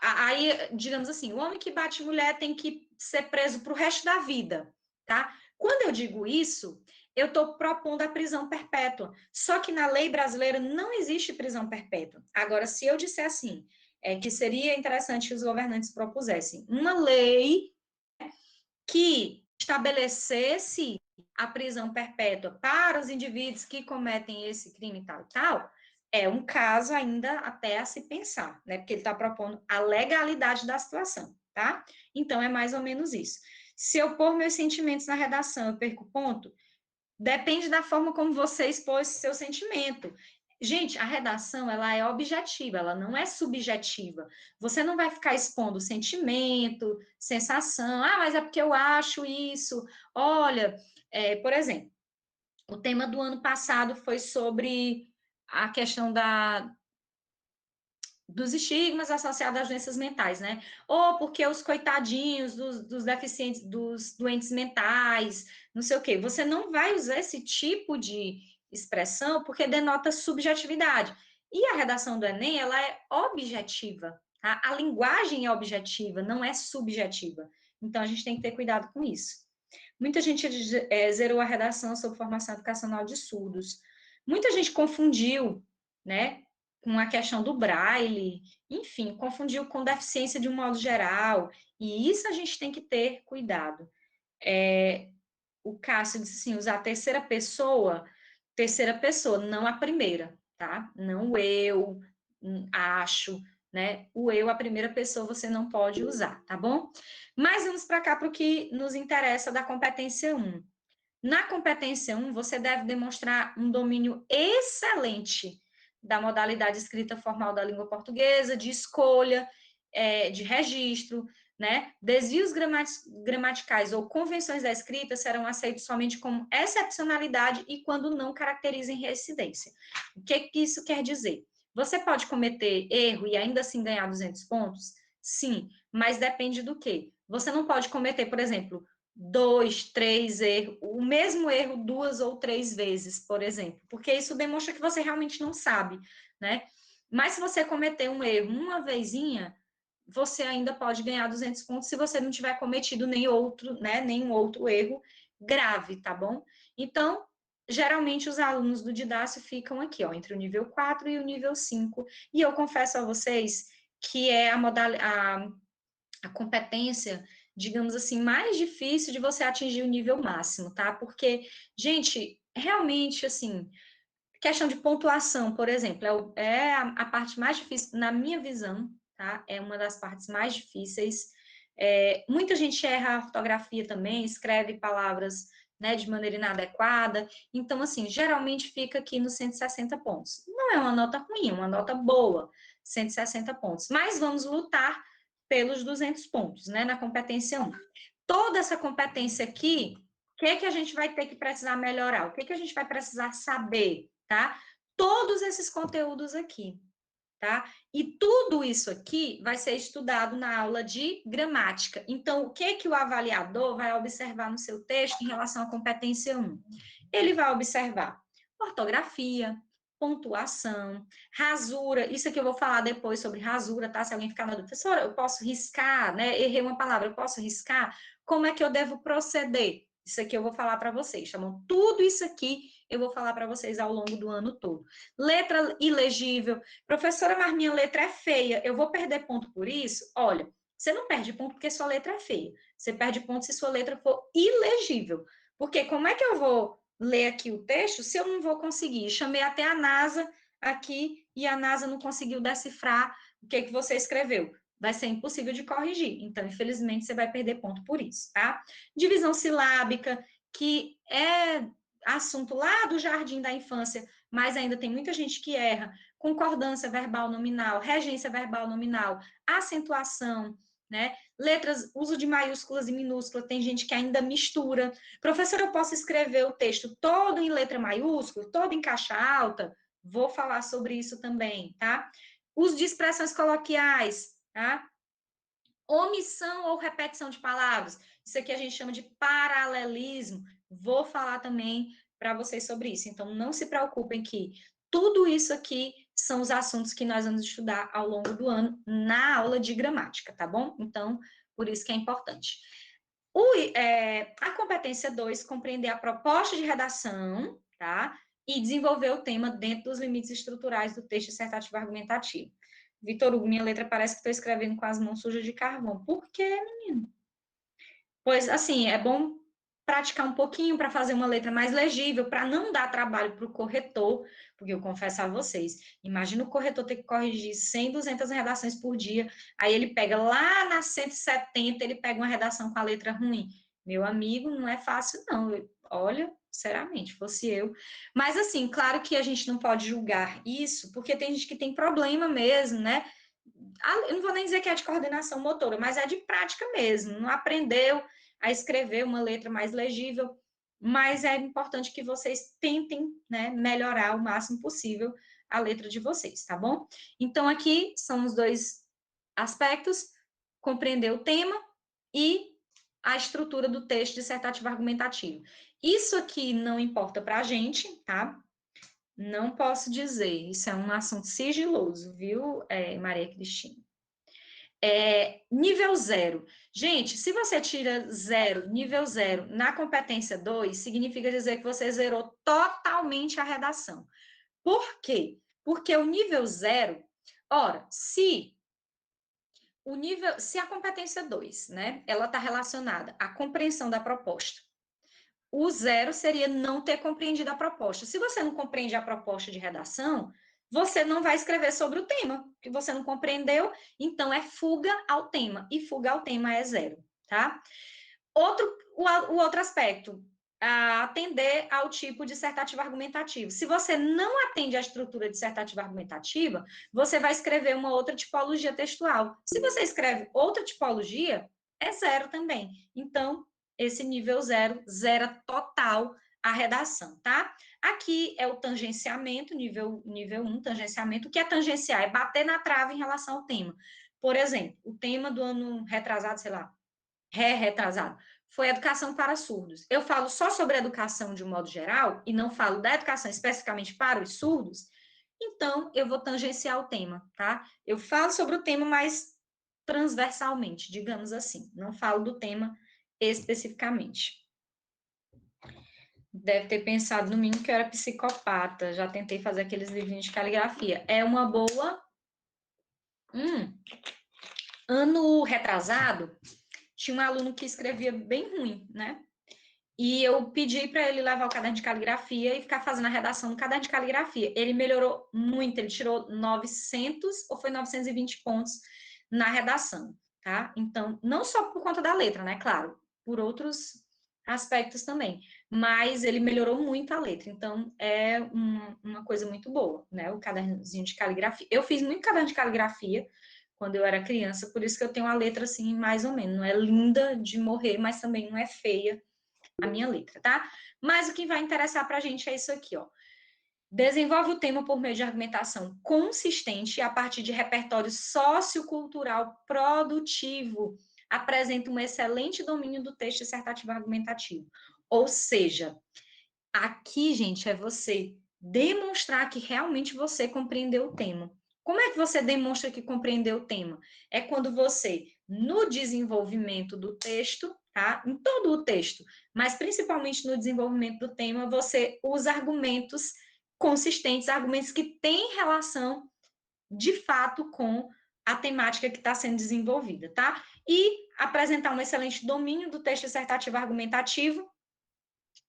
Aí, digamos assim, o homem que bate mulher tem que ser preso para o resto da vida, tá? Quando eu digo isso, eu estou propondo a prisão perpétua. Só que na lei brasileira não existe prisão perpétua. Agora, se eu disser assim, que seria interessante que os governantes propusessem uma lei que estabelecesse a prisão perpétua para os indivíduos que cometem esse crime tal e tal, é um caso ainda até a se pensar, né? Porque ele está propondo a legalidade da situação, tá? Então, é mais ou menos isso. Se eu pôr meus sentimentos na redação, eu perco ponto? Depende da forma como você expôs seu sentimento. Gente, a redação, ela é objetiva, ela não é subjetiva. Você não vai ficar expondo sentimento, sensação, mas é porque eu acho isso. Olha, por exemplo, o tema do ano passado foi sobre a questão dos estigmas associados às doenças mentais, né? Ou porque os coitadinhos dos deficientes, dos doentes mentais, não sei o quê. Você não vai usar esse tipo de expressão porque denota subjetividade. E a redação do Enem, ela é objetiva, tá? A linguagem é objetiva, não é subjetiva. Então, a gente tem que ter cuidado com isso. Muita gente zerou a redação sobre formação educacional de surdos. Muita gente confundiu, né, com a questão do braille, enfim, confundiu com deficiência de um modo geral, e isso a gente tem que ter cuidado. O Cássio disse assim, usar a terceira pessoa, não a primeira, tá? Não eu, acho, né? O eu, a primeira pessoa, você não pode usar, tá bom? Mas vamos para cá para o que nos interessa da competência 1. Na competência 1, você deve demonstrar um domínio excelente da modalidade escrita formal da língua portuguesa, de escolha, de registro, né? Desvios gramaticais ou convenções da escrita serão aceitos somente como excepcionalidade e quando não caracterizem reincidência. O que isso quer dizer? Você pode cometer erro e ainda assim ganhar 200 pontos? Sim, mas depende do quê? Você não pode cometer, por exemplo, 2, 3 erros, o mesmo erro 2 ou 3 vezes, por exemplo, porque isso demonstra que você realmente não sabe, né? Mas se você cometer um erro uma vezinha, você ainda pode ganhar 200 pontos se você não tiver cometido nenhum outro erro grave, tá bom? Então, geralmente os alunos do Didácio ficam aqui, ó, entre o nível 4 e o nível 5, e eu confesso a vocês que é a competência, digamos assim, mais difícil de você atingir o nível máximo, tá? Porque, gente, realmente, assim, questão de pontuação, por exemplo, é a parte mais difícil, na minha visão, tá? É uma das partes mais difíceis. Muita gente erra a ortografia também, escreve palavras, né, de maneira inadequada. Então, assim, geralmente fica aqui nos 160 pontos. Não é uma nota ruim, é uma nota boa, 160 pontos. Mas vamos lutar pelos 200 pontos, né, na competência 1. Toda essa competência aqui, o que a gente vai ter que precisar melhorar? O que a gente vai precisar saber, tá? Todos esses conteúdos aqui, tá? E tudo isso aqui vai ser estudado na aula de gramática. Então, o que o avaliador vai observar no seu texto em relação à competência 1? Ele vai observar ortografia, pontuação, rasura, isso aqui eu vou falar depois sobre rasura, tá? Se alguém ficar na dúvida, professora, eu posso riscar, né? Errei uma palavra, eu posso riscar? Como é que eu devo proceder? Isso aqui eu vou falar para vocês, tá bom? Tudo isso aqui eu vou falar para vocês ao longo do ano todo. Letra ilegível. Professora, mas minha letra é feia, eu vou perder ponto por isso? Olha, você não perde ponto porque sua letra é feia. Você perde ponto se sua letra for ilegível. Porque como é que eu vou ler aqui o texto se eu não vou conseguir? Chamei até a NASA aqui e a NASA não conseguiu decifrar o que você escreveu. Vai ser impossível de corrigir. Então, infelizmente, você vai perder ponto por isso, tá? Divisão silábica, que é assunto lá do jardim da infância, mas ainda tem muita gente que erra. Concordância verbal nominal, regência verbal nominal, acentuação, né? Letras, uso de maiúsculas e minúsculas, tem gente que ainda mistura. Professor, eu posso escrever o texto todo em letra maiúscula, todo em caixa alta? Vou falar sobre isso também, tá? Uso de expressões coloquiais, tá? Omissão ou repetição de palavras. Isso aqui a gente chama de paralelismo. Vou falar também para vocês sobre isso. Então, não se preocupem que tudo isso aqui são os assuntos que nós vamos estudar ao longo do ano na aula de gramática, tá bom? Então, por isso que é importante. A competência 2, compreender a proposta de redação, tá? E desenvolver o tema dentro dos limites estruturais do texto dissertativo argumentativo. Vitor Hugo, minha letra parece que estou escrevendo com as mãos sujas de carvão. Por quê, menino? Pois, assim, é bom praticar um pouquinho para fazer uma letra mais legível, para não dar trabalho para o corretor, porque eu confesso a vocês, imagina o corretor ter que corrigir 100, 200 redações por dia, aí ele pega lá na 170, ele pega uma redação com a letra ruim. Meu amigo, não é fácil, não. Olha, sinceramente, fosse eu. Mas, assim, claro que a gente não pode julgar isso, porque tem gente que tem problema mesmo, né? Eu não vou nem dizer que é de coordenação motora, mas é de prática mesmo. Não aprendeu a escrever uma letra mais legível, mas é importante que vocês tentem, né, melhorar o máximo possível a letra de vocês, tá bom? Então, aqui são os dois aspectos: compreender o tema e a estrutura do texto dissertativo argumentativo. Isso aqui não importa para a gente, tá? Não posso dizer, isso é um assunto sigiloso, viu, Maria Cristina? Nível 0. Gente, se você tira 0, nível 0, na competência 2, significa dizer que você zerou totalmente a redação. Por quê? Porque o nível 0, ora, se a competência 2, né, ela está relacionada à compreensão da proposta, o 0 seria não ter compreendido a proposta. Se você não compreende a proposta de redação, você não vai escrever sobre o tema, que você não compreendeu, então é fuga ao tema, e fuga ao tema é 0, tá? O outro aspecto, atender ao tipo dissertativo argumentativo. Se você não atende à estrutura dissertativa argumentativa, você vai escrever uma outra tipologia textual. Se você escreve outra tipologia, é 0 também. Então, esse nível 0 zera total a redação, tá? Aqui é o tangenciamento, nível 1, tangenciamento. O que é tangenciar? É bater na trave em relação ao tema. Por exemplo, o tema do ano retrasado, sei lá, retrasado, foi educação para surdos. Eu falo só sobre educação de um modo geral e não falo da educação especificamente para os surdos, então eu vou tangenciar o tema, tá? Eu falo sobre o tema, mas transversalmente, digamos assim. Não falo do tema especificamente. Deve ter pensado no mínimo que eu era psicopata. Já tentei fazer aqueles livrinhos de caligrafia. É uma boa. Ano retrasado, tinha um aluno que escrevia bem ruim, né? E eu pedi para ele levar o caderno de caligrafia e ficar fazendo a redação no caderno de caligrafia. Ele melhorou muito, ele tirou 900 ou foi 920 pontos na redação, tá? Então, não só por conta da letra, né? Claro, por outros aspectos também. Mas ele melhorou muito a letra. Então, é uma coisa muito boa, né? O cadernozinho de caligrafia. Eu fiz muito caderno de caligrafia quando eu era criança, por isso que eu tenho a letra assim, mais ou menos. Não é linda de morrer, mas também não é feia a minha letra, tá? Mas o que vai interessar pra gente é isso aqui, ó. Desenvolve o tema por meio de argumentação consistente a partir de repertório sociocultural produtivo. Apresenta um excelente domínio do texto dissertativo argumentativo. Ou seja, aqui, gente, é você demonstrar que realmente você compreendeu o tema. Como é que você demonstra que compreendeu o tema? É quando você, no desenvolvimento do texto, tá? Em todo o texto, mas principalmente no desenvolvimento do tema, você usa argumentos consistentes, argumentos que têm relação, de fato, com a temática que está sendo desenvolvida, tá? E apresentar um excelente domínio do texto dissertativo argumentativo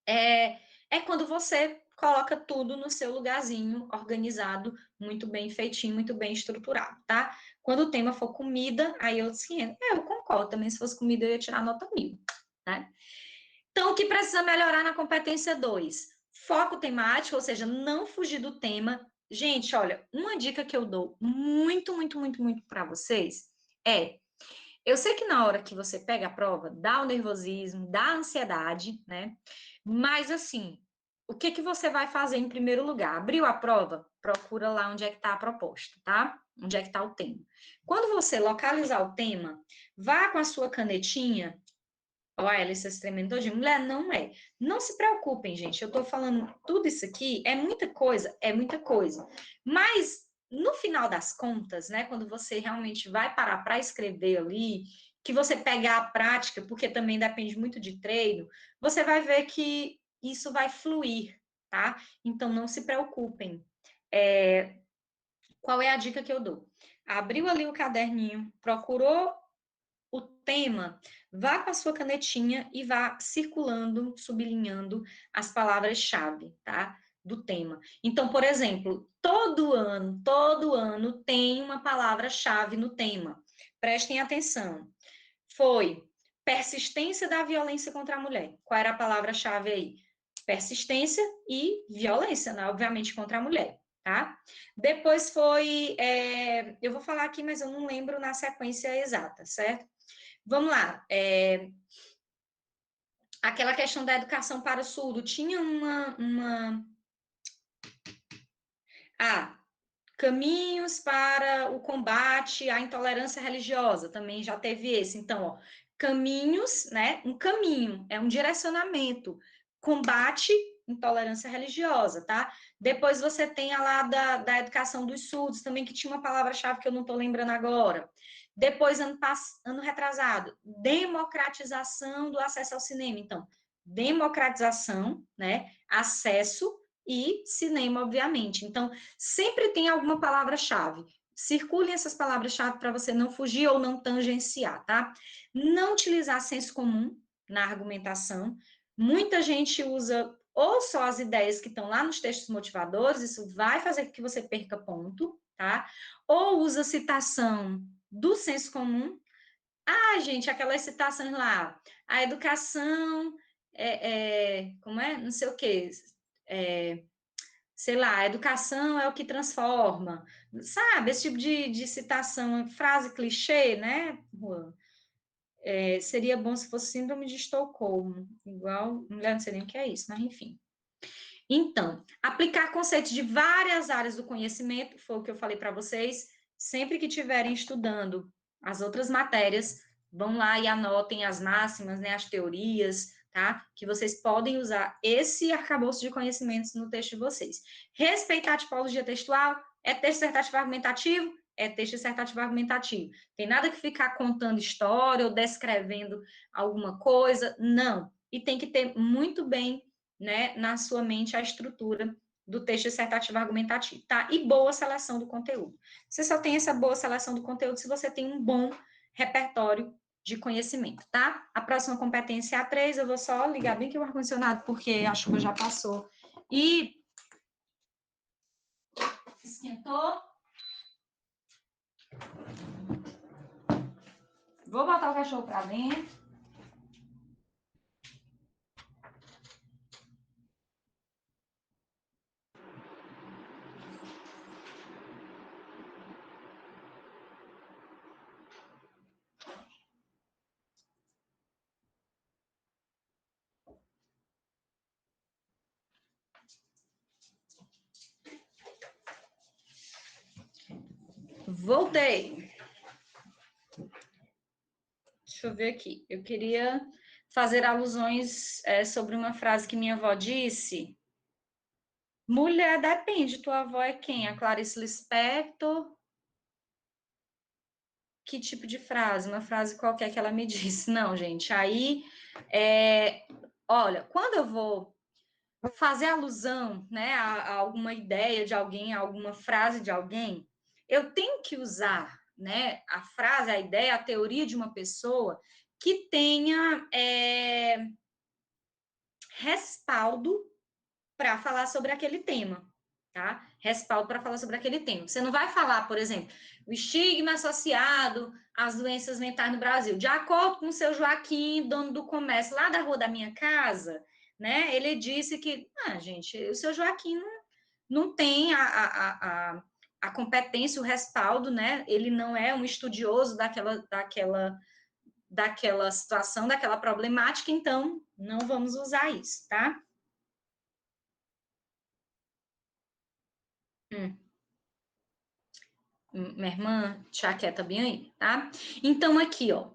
é quando você coloca tudo no seu lugarzinho, organizado, muito bem feitinho, muito bem estruturado, tá? Quando o tema for comida, aí eu disse, eu concordo, também se fosse comida eu ia tirar nota 1000, né? Então, o que precisa melhorar na competência 2? Foco temático, ou seja, não fugir do tema. Gente, olha, uma dica que eu dou muito, muito, muito, muito para vocês eu sei que na hora que você pega a prova, dá o nervosismo, dá a ansiedade, né? Mas, assim, o que que você vai fazer em primeiro lugar? Abriu a prova? Procura lá onde é que está a proposta, tá? Onde é que está o tema. Quando você localizar o tema, vá com a sua canetinha. Olha, ela está tremendo todinho. Mulher, não é. Não se preocupem, gente. Eu estou falando tudo isso aqui, é muita coisa, é muita coisa. Mas, no final das contas, né, quando você realmente vai parar para escrever ali, que você pegar a prática, porque também depende muito de treino, você vai ver que isso vai fluir, tá? Então, não se preocupem. Qual é a dica que eu dou? Abriu ali o caderninho, procurou o tema, vá com a sua canetinha e vá circulando, sublinhando as palavras-chave, tá? Do tema. Então, por exemplo, todo ano tem uma palavra-chave no tema. Prestem atenção. Foi persistência da violência contra a mulher. Qual era a palavra-chave aí? Persistência e violência, né? Obviamente, contra a mulher, tá? Depois foi, eu vou falar aqui, mas eu não lembro na sequência exata, certo? Vamos lá. Aquela questão da educação para o surdo. Tinha caminhos para o combate à intolerância religiosa. Também já teve esse. Então, ó, caminhos, né? Um caminho, é um direcionamento. Combate intolerância religiosa, tá? Depois você tem a lá da educação dos surdos, também, que tinha uma palavra-chave que eu não estou lembrando agora. Depois, ano retrasado, democratização do acesso ao cinema. Então, democratização, né? Acesso e cinema, obviamente. Então, sempre tem alguma palavra-chave. Circulem essas palavras-chave para você não fugir ou não tangenciar, tá? Não utilizar senso comum na argumentação. Muita gente usa ou só as ideias que estão lá nos textos motivadores, isso vai fazer com que você perca ponto, tá? Ou usa citação do senso comum. Gente, aquelas citações lá, a educação como é? Não sei o quê. Sei lá, a educação é o que transforma. Sabe, esse tipo de citação, frase clichê, né, Juan? Seria bom se fosse síndrome de Estocolmo, igual, mulher, não sei nem o que é isso, mas enfim. Então, aplicar conceitos de várias áreas do conhecimento, foi o que eu falei para vocês, sempre que estiverem estudando as outras matérias, vão lá e anotem as máximas, né, as teorias, tá? Que vocês podem usar esse arcabouço de conhecimentos no texto de vocês. Respeitar a tipologia textual, é texto dissertativo argumentativo, é texto dissertativo argumentativo. Tem nada que ficar contando história ou descrevendo alguma coisa, não. E tem que ter muito bem, né, na sua mente a estrutura do texto dissertativo argumentativo, tá? E boa seleção do conteúdo. Você só tem essa boa seleção do conteúdo se você tem um bom repertório de conhecimento, tá? A próxima competência é a 3, eu vou só ligar bem que o ar-condicionado, porque a chuva já passou. E esquentou. Vou botar o cachorro para dentro. Voltei. Deixa eu ver aqui. Eu queria fazer alusões sobre uma frase que minha avó disse. Mulher, depende. Tua avó é quem? A Clarice Lispector? Que tipo de frase? Uma frase qualquer que ela me disse. Não, gente. Aí Olha, quando eu vou fazer alusão, né, a alguma ideia de alguém, a alguma frase de alguém, eu tenho que usar, né, a frase, a ideia, a teoria de uma pessoa que tenha respaldo para falar sobre aquele tema, tá? Respaldo para falar sobre aquele tema. Você não vai falar, por exemplo, o estigma associado às doenças mentais no Brasil. De acordo com o seu Joaquim, dono do comércio lá da rua da minha casa, né? Ele disse que, gente, o seu Joaquim não tem a competência, o respaldo, né? Ele não é um estudioso daquela situação, daquela problemática, então não vamos usar isso, tá? Minha irmã, tia quieta bem aí, tá? Então, aqui, ó,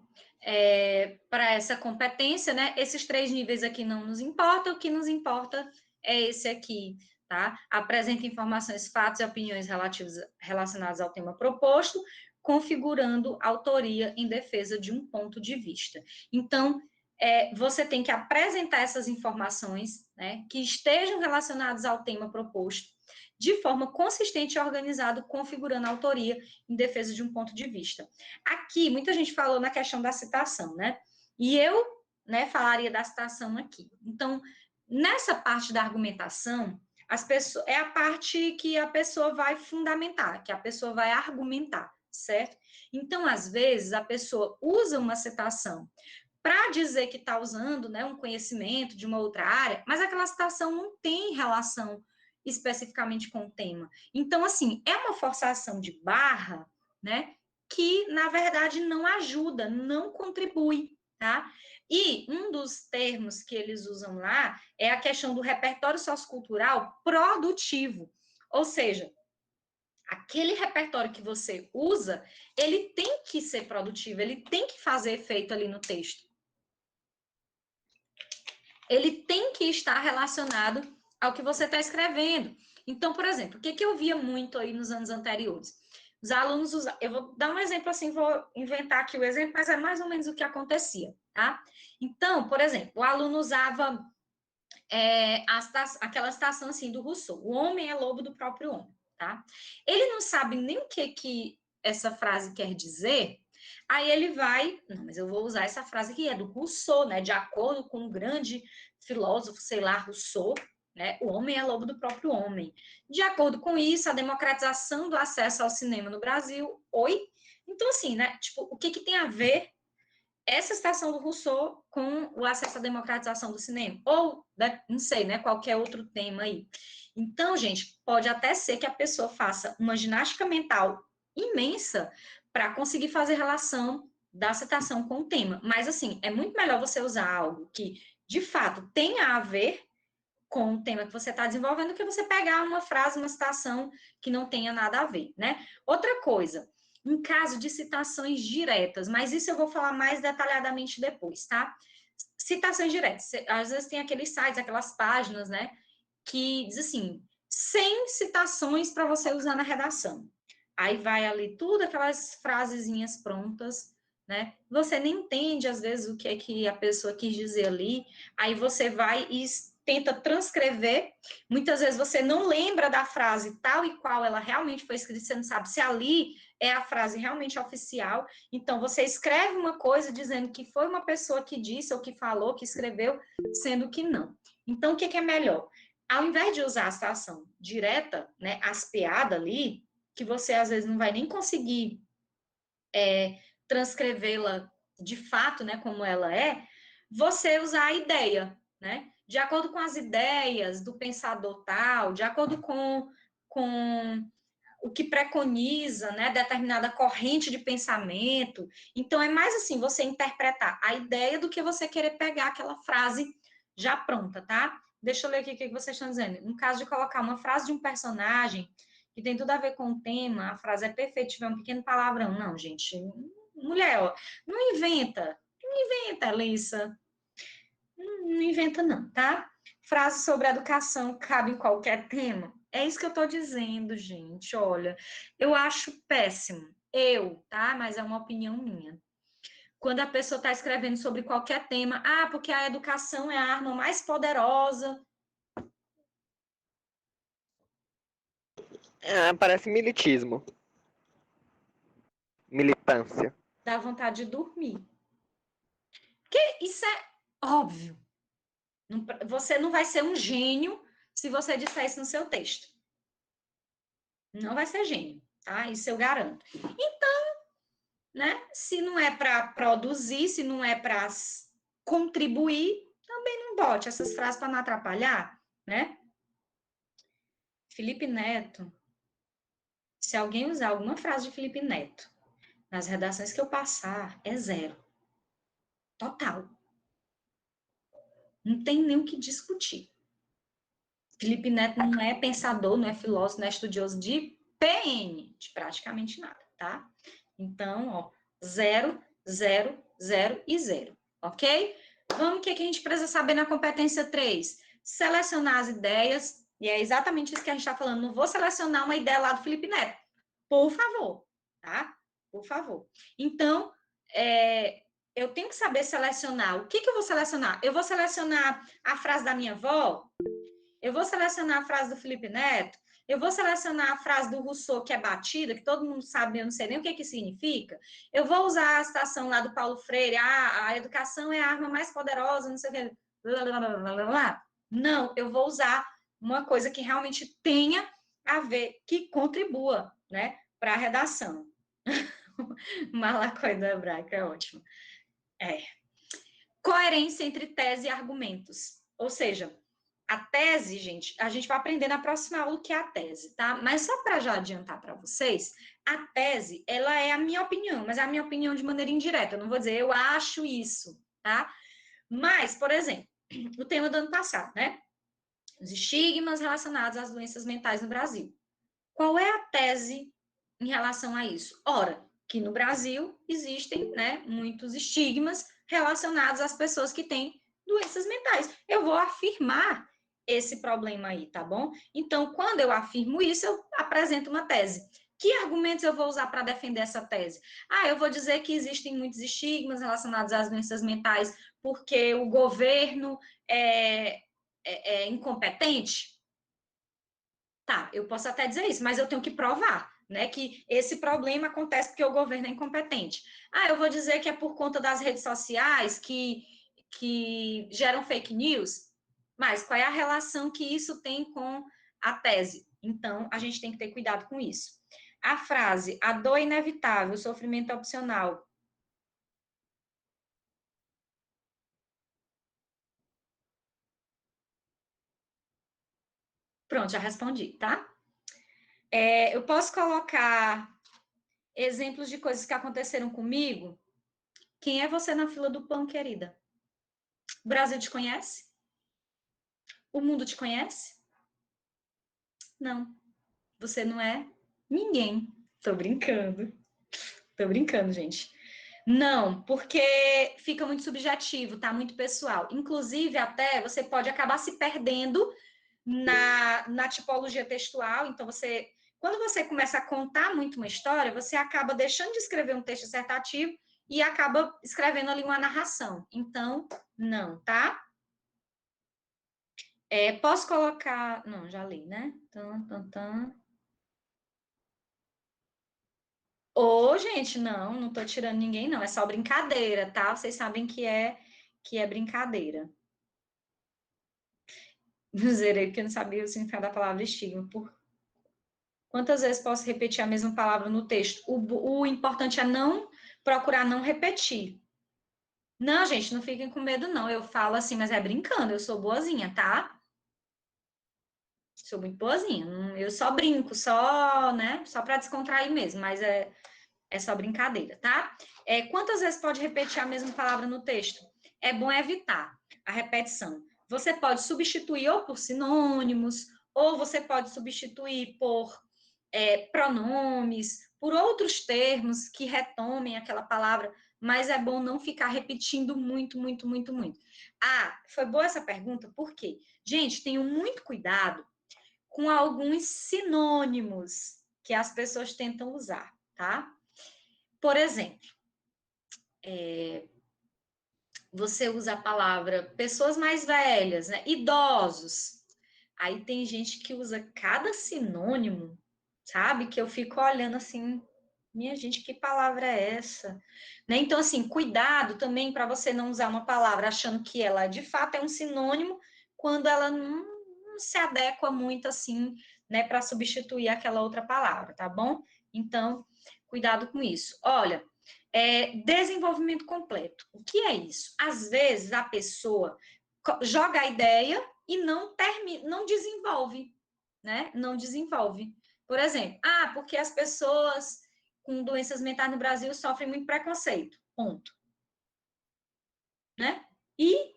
para essa competência, né? Esses 3 níveis aqui não nos importam, o que nos importa é esse aqui, tá? Apresenta informações, fatos e opiniões relacionados ao tema proposto, configurando autoria em defesa de um ponto de vista. Então, você tem que apresentar essas informações, né, que estejam relacionadas ao tema proposto, de forma consistente e organizada, configurando a autoria em defesa de um ponto de vista. Aqui, muita gente falou na questão da citação, né? E eu, né, falaria da citação aqui. Então, nessa parte da argumentação, é a parte que a pessoa vai fundamentar, que a pessoa vai argumentar, certo? Então, às vezes, a pessoa usa uma citação para dizer que está usando, né, um conhecimento de uma outra área, mas aquela citação não tem relação especificamente com o tema. Então, assim, é uma forçação de barra, né, que, na verdade, não ajuda, não contribui, tá? E um dos termos que eles usam lá é a questão do repertório sociocultural produtivo, ou seja, aquele repertório que você usa, ele tem que ser produtivo, ele tem que fazer efeito ali no texto. Ele tem que estar relacionado ao que você está escrevendo. Então, por exemplo, o que eu via muito aí nos anos anteriores? Os alunos usavam, eu vou dar um exemplo assim, vou inventar aqui o exemplo, mas é mais ou menos o que acontecia, tá? Então, por exemplo, o aluno usava aquela citação assim do Rousseau, o homem é lobo do próprio homem, tá? Ele não sabe nem o que essa frase quer dizer, aí ele vai, não, mas eu vou usar essa frase que é do Rousseau, né? De acordo com o grande filósofo, sei lá, Rousseau, né? O homem é lobo do próprio homem. De acordo com isso, a democratização do acesso ao cinema no Brasil, oi? Então, assim, né? Tipo, o que tem a ver essa citação do Rousseau com o acesso à democratização do cinema? Ou, não sei, né? Qualquer outro tema aí. Então, gente, pode até ser que a pessoa faça uma ginástica mental imensa para conseguir fazer relação da citação com o tema. Mas, assim, é muito melhor você usar algo que, de fato, tenha a ver com o tema que você está desenvolvendo, do que você pegar uma frase, uma citação que não tenha nada a ver, né? Outra coisa, em caso de citações diretas, mas isso eu vou falar mais detalhadamente depois, tá? Citações diretas, às vezes tem aqueles sites, aquelas páginas, né, que diz assim, 100 citações para você usar na redação. Aí vai ali tudo aquelas frasezinhas prontas, né? Você nem entende, às vezes, o que é que a pessoa quis dizer ali, aí você vai e tenta transcrever, muitas vezes você não lembra da frase tal e qual ela realmente foi escrita, você não sabe se ali é a frase realmente oficial, então você escreve uma coisa dizendo que foi uma pessoa que disse, ou que falou, que escreveu, sendo que não. Então, o que é melhor? Ao invés de usar a citação direta, né, aspeada ali, que você às vezes não vai nem conseguir transcrevê-la de fato, né, como ela é, você usar a ideia, né? De acordo com as ideias do pensador tal, de acordo com o que preconiza, né, determinada corrente de pensamento. Então, é mais assim, você interpretar a ideia do que você querer pegar aquela frase já pronta, tá? Deixa eu ler aqui o que vocês estão dizendo. No caso de colocar uma frase de um personagem que tem tudo a ver com o tema, a frase é perfeita, tiver um pequeno palavrão. Não, gente, mulher, ó, não inventa, Alissa. Não inventa, não, tá? Frase sobre educação cabe em qualquer tema. É isso que eu tô dizendo, gente. Olha, eu acho péssimo. Tá? Mas é uma opinião minha. Quando a pessoa está escrevendo sobre qualquer tema, porque a educação é a arma mais poderosa. Parece militismo. Militância. Dá vontade de dormir. Porque isso é óbvio. Você não vai ser um gênio se você disser isso no seu texto. Não vai ser gênio, tá? Isso eu garanto. Então, né? Se não é para produzir, se não é para contribuir, também não bote essas frases para não atrapalhar, né? Felipe Neto, se alguém usar alguma frase de Felipe Neto nas redações que eu passar, é zero. Total. Não tem nem o que discutir. Felipe Neto não é pensador, não é filósofo, não é estudioso de PN, de praticamente nada, tá? Então, ó, zero, zero, zero e zero, ok? Vamos, o que a gente precisa saber na competência 3? Selecionar as ideias, e é exatamente isso que a gente está falando. Não vou selecionar uma ideia lá do Felipe Neto, por favor, tá? Por favor. Então, eu tenho que saber selecionar. O que eu vou selecionar? Eu vou selecionar a frase da minha avó? Eu vou selecionar a frase do Felipe Neto? Eu vou selecionar a frase do Rousseau, que é batida, que todo mundo sabe, eu não sei nem o que significa. Eu vou usar a citação lá do Paulo Freire, a educação é a arma mais poderosa, não sei o que. Não, eu vou usar uma coisa que realmente tenha a ver, que contribua, né, para a redação. Malacoida hebraica é ótimo. Coerência entre tese e argumentos. Ou seja, a tese, gente, a gente vai aprender na próxima aula o que é a tese, tá? Mas só para já adiantar para vocês, a tese, ela é a minha opinião, mas é a minha opinião de maneira indireta. Eu não vou dizer eu acho isso, tá? Mas, por exemplo, o tema do ano passado, né? Os estigmas relacionados às doenças mentais no Brasil. Qual é a tese em relação a isso? Ora, que no Brasil existem, né, muitos estigmas relacionados às pessoas que têm doenças mentais. Eu vou afirmar esse problema aí, tá bom? Então, quando eu afirmo isso, eu apresento uma tese. Que argumentos eu vou usar para defender essa tese? Eu vou dizer que existem muitos estigmas relacionados às doenças mentais porque o governo é incompetente? Tá, eu posso até dizer isso, mas eu tenho que provar, né, que esse problema acontece porque o governo é incompetente. Eu vou dizer que é por conta das redes sociais que geram fake news, mas qual é a relação que isso tem com a tese? Então, a gente tem que ter cuidado com isso. A frase, a dor é inevitável, o sofrimento é opcional. Pronto, já respondi, tá? Eu posso colocar exemplos de coisas que aconteceram comigo? Quem é você na fila do pão, querida? O Brasil te conhece? O mundo te conhece? Não. Você não é ninguém. Tô brincando. Tô brincando, gente. Não, porque fica muito subjetivo, tá muito pessoal. Inclusive, até você pode acabar se perdendo na tipologia textual. Então, quando você começa a contar muito uma história, você acaba deixando de escrever um texto dissertativo e acaba escrevendo ali uma narração. Então, não, tá? Posso colocar... Não, já li, né? Ô, gente, não tô tirando ninguém, não. É só brincadeira, tá? Vocês sabem que é brincadeira. Zerei porque eu não sabia o significado da palavra estigma. Quantas vezes posso repetir a mesma palavra no texto? O importante é não procurar não repetir. Não, gente, não fiquem com medo, não. Eu falo assim, mas é brincando, eu sou boazinha, tá? Sou muito boazinha. Eu só brinco, só, né? Só para descontrair mesmo, mas é só brincadeira, tá? Quantas vezes pode repetir a mesma palavra no texto? É bom evitar a repetição. Você pode substituir ou por sinônimos, ou você pode substituir por pronomes, por outros termos que retomem aquela palavra, mas é bom não ficar repetindo muito, muito, muito, muito. Foi boa essa pergunta, por quê? Gente, tenham muito cuidado com alguns sinônimos que as pessoas tentam usar, tá? Por exemplo, você usa a palavra pessoas mais velhas, né? Idosos. Aí tem gente que usa cada sinônimo, sabe? Que eu fico olhando assim, minha gente, que palavra é essa? Né? Então, assim, cuidado também para você não usar uma palavra achando que ela de fato é um sinônimo, quando ela não se adequa muito assim, né, para substituir aquela outra palavra, tá bom? Então, cuidado com isso. Olha, desenvolvimento completo. O que é isso? Às vezes a pessoa joga a ideia e não desenvolve, né? Não desenvolve. Por exemplo, porque as pessoas com doenças mentais no Brasil sofrem muito preconceito. Ponto. Né? E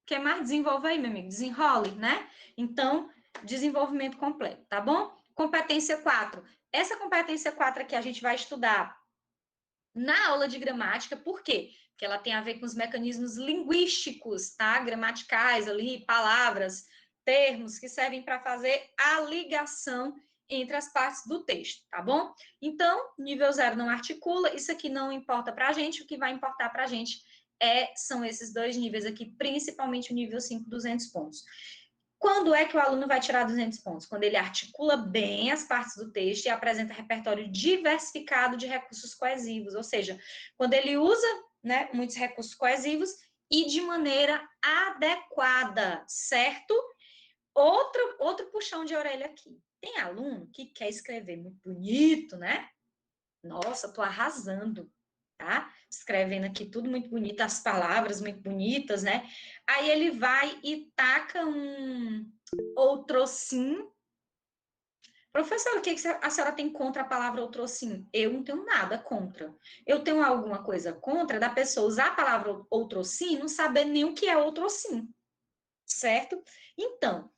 quer mais? Desenvolve aí, meu amigo. Desenrole, né? Então, desenvolvimento completo, tá bom? Competência 4. Essa competência 4 aqui a gente vai estudar na aula de gramática, por quê? Porque ela tem a ver com os mecanismos linguísticos, tá? Gramaticais ali, palavras, termos que servem para fazer a ligação entre as partes do texto, tá bom? Então, nível 0 não articula, isso aqui não importa para a gente, o que vai importar para a gente são esses dois níveis aqui, principalmente o nível 5, 200 pontos. Quando é que o aluno vai tirar 200 pontos? Quando ele articula bem as partes do texto e apresenta repertório diversificado de recursos coesivos, ou seja, quando ele usa, né, muitos recursos coesivos e de maneira adequada, certo? Outro puxão de orelha aqui. Tem aluno que quer escrever muito bonito, né? Nossa, tô arrasando, tá? Escrevendo aqui tudo muito bonito, as palavras muito bonitas, né? Aí ele vai e taca um outrossim. Professora, o que a senhora tem contra a palavra outrossim? Eu não tenho nada contra. Eu tenho alguma coisa contra da pessoa usar a palavra outrossim e não saber nem o que é outrossim, certo? Então,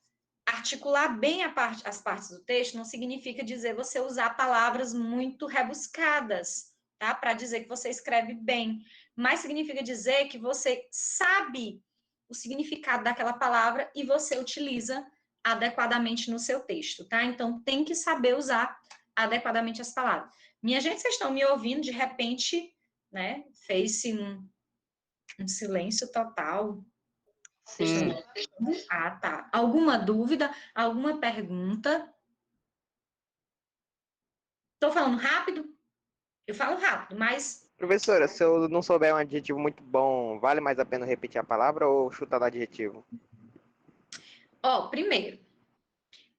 articular bem as partes do texto não significa dizer você usar palavras muito rebuscadas, tá? Para dizer que você escreve bem, mas significa dizer que você sabe o significado daquela palavra e você utiliza adequadamente no seu texto, tá? Então tem que saber usar adequadamente as palavras. Minha gente, vocês estão me ouvindo, de repente, né? Fez-se um silêncio total. Vocês estão Sim, me ouvindo? Ah, tá. Alguma dúvida? Alguma pergunta? Estou falando rápido? Eu falo rápido, mas, Professora, se eu não souber um adjetivo muito bom, vale mais a pena repetir a palavra ou chutar o adjetivo? primeiro,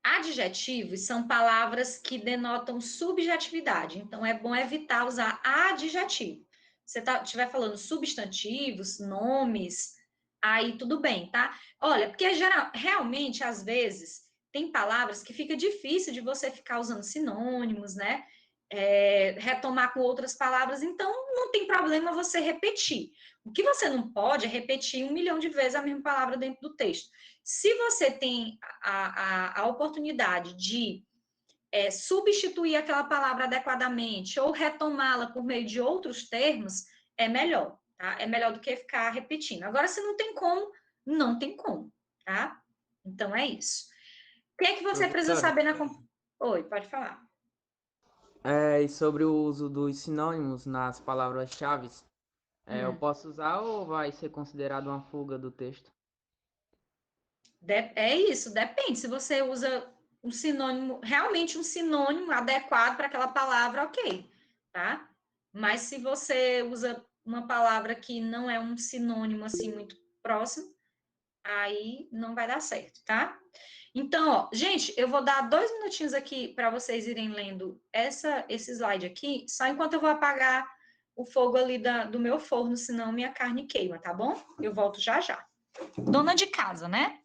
adjetivos são palavras que denotam subjetividade, então é bom evitar usar adjetivo. Você estiver falando substantivos, nomes, aí tudo bem, tá? Olha, porque realmente, às vezes, tem palavras que fica difícil de você ficar usando sinônimos, né? Retomar com outras palavras, então não tem problema você repetir. O que você não pode é repetir 1 milhão de vezes a mesma palavra dentro do texto. Se você tem a oportunidade de substituir aquela palavra adequadamente ou retomá-la por meio de outros termos, é melhor, tá? É melhor do que ficar repetindo. Agora, se não tem como, não tem como, tá? Então é isso. O que é que você precisa Professora, saber na. Oi, pode falar. e sobre o uso dos sinônimos nas palavras-chave, eu posso usar ou vai ser considerado uma fuga do texto? É isso, depende. Se você usa um sinônimo, realmente um sinônimo adequado para aquela palavra, ok, tá? Mas se você usa uma palavra que não é um sinônimo assim muito próximo, aí não vai dar certo, tá? Então, ó, gente, eu vou dar 2 minutinhos aqui para vocês irem lendo esse slide aqui, só enquanto eu vou apagar o fogo ali do meu forno, senão minha carne queima, tá bom? Eu volto já já. Dona de casa, né?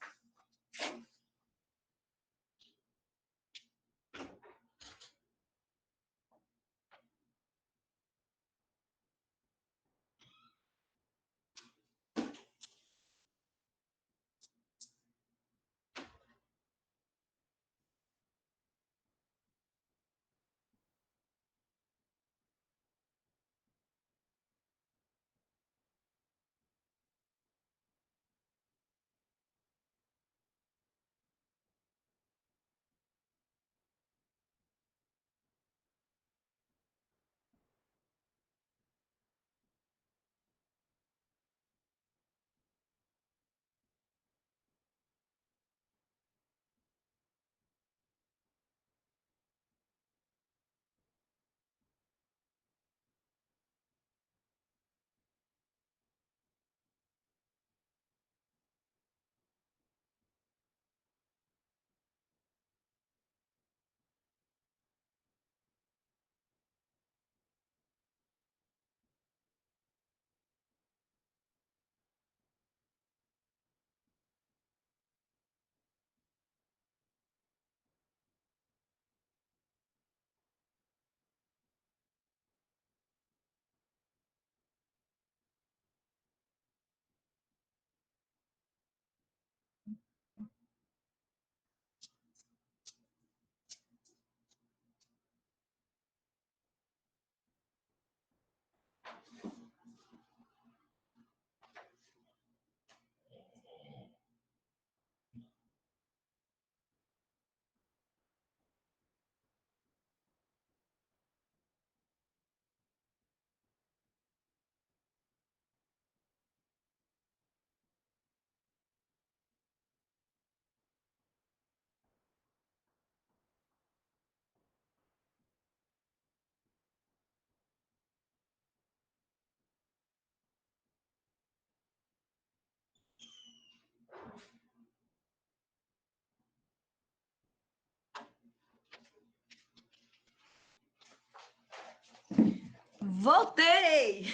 Voltei!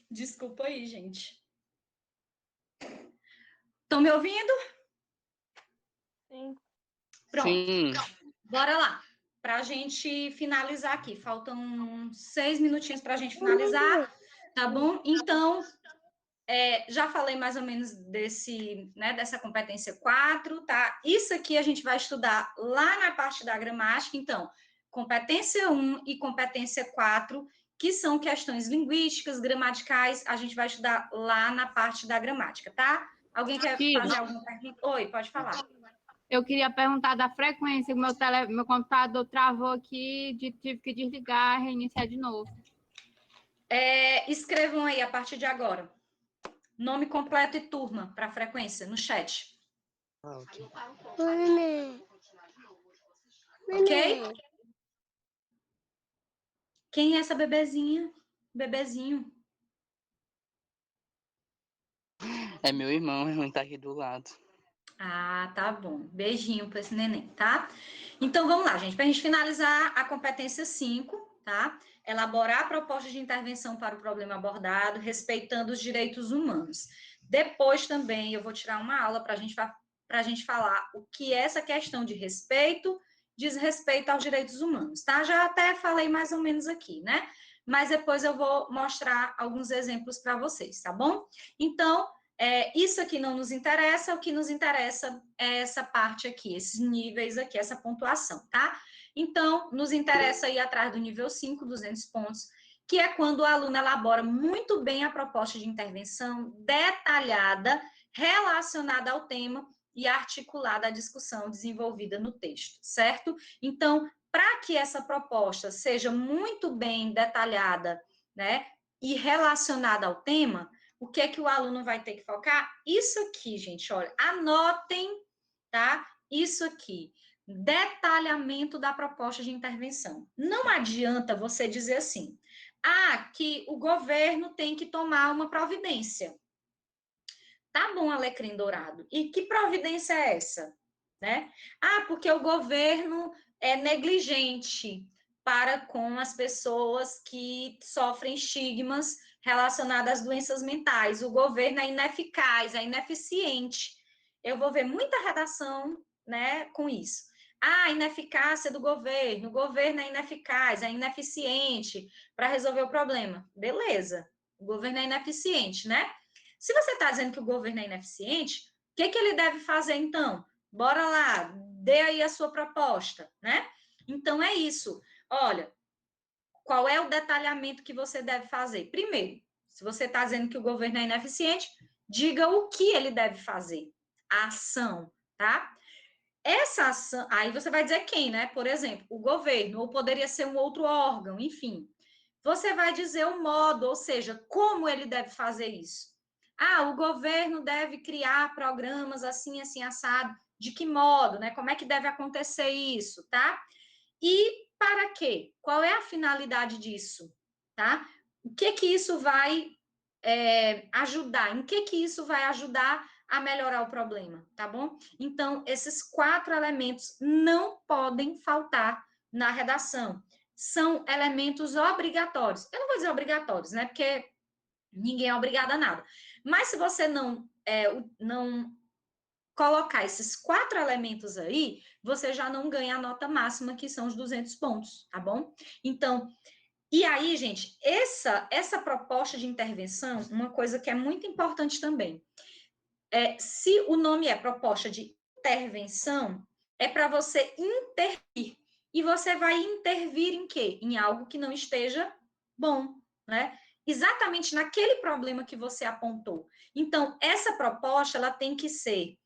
Desculpa aí, gente. Estão me ouvindo? Sim. Pronto. Sim. Bora lá. Para a gente finalizar aqui. Faltam 6 minutinhos para a gente finalizar, tá bom? Então, já falei mais ou menos dessa competência 4, tá? Isso aqui a gente vai estudar lá na parte da gramática. Então, competência 1 e competência 4, que são questões linguísticas, gramaticais, a gente vai estudar lá na parte da gramática, tá? Alguém quer fazer alguma pergunta? Oi, pode falar. Eu queria perguntar da frequência, meu computador travou aqui, tive que desligar, reiniciar de novo. Escrevam aí a partir de agora. Nome completo e turma para frequência no chat. Ok. Ok? Quem é essa bebezinha? Bebezinho. É meu irmão, minha mãe tá aqui do lado. Ah, tá bom. Beijinho para esse neném, tá? Então, vamos lá, gente. Para a gente finalizar a competência 5, tá? Elaborar a proposta de intervenção para o problema abordado, respeitando os direitos humanos. Depois também eu vou tirar uma aula para a gente falar o que é essa questão de respeito, diz respeito aos direitos humanos, tá? Já até falei mais ou menos aqui, né? Mas depois eu vou mostrar alguns exemplos para vocês, tá bom? Então, isso aqui não nos interessa, o que nos interessa é essa parte aqui, esses níveis aqui, essa pontuação, tá? Então, nos interessa ir atrás do nível 5, 200 pontos, que é quando o aluno elabora muito bem a proposta de intervenção detalhada, relacionada ao tema e articulada à discussão desenvolvida no texto, certo? Então, para que essa proposta seja muito bem detalhada, né, e relacionada ao tema, o que é que o aluno vai ter que focar? Isso aqui, gente, olha, anotem, tá? Isso aqui, detalhamento da proposta de intervenção. Não adianta você dizer assim, que o governo tem que tomar uma providência. Tá bom, Alecrim Dourado. E que providência é essa? Né? Porque o governo é negligente para com as pessoas que sofrem estigmas relacionados às doenças mentais. O governo é ineficaz, é ineficiente. Eu vou ver muita redação, né, com isso. A ineficácia do governo, o governo é ineficaz, é ineficiente para resolver o problema. Beleza, o governo é ineficiente, né? Se você está dizendo que o governo é ineficiente, o que ele deve fazer, então? Bora lá, dê aí a sua proposta, né? Então, é isso. Olha, qual é o detalhamento que você deve fazer? Primeiro, se você está dizendo que o governo é ineficiente, diga o que ele deve fazer. A ação, tá? Essa ação, aí você vai dizer quem, né? Por exemplo, o governo, ou poderia ser um outro órgão, enfim. Você vai dizer o modo, ou seja, como ele deve fazer isso. O governo deve criar programas assim, assim, assado. De que modo, né? Como é que deve acontecer isso, tá? E para quê? Qual é a finalidade disso, tá? O que isso vai ajudar? Em que isso vai ajudar a melhorar o problema, tá bom? Então, esses 4 elementos não podem faltar na redação. São elementos obrigatórios. Eu não vou dizer obrigatórios, né? Porque ninguém é obrigado a nada. Mas se você não colocar esses 4 elementos aí, você já não ganha a nota máxima, que são os 200 pontos, tá bom? Então, e aí, gente, essa proposta de intervenção, uma coisa que é muito importante também, se o nome é proposta de intervenção, é para você intervir. E você vai intervir em quê? Em algo que não esteja bom, né? Exatamente naquele problema que você apontou. Então, essa proposta, ela tem que ser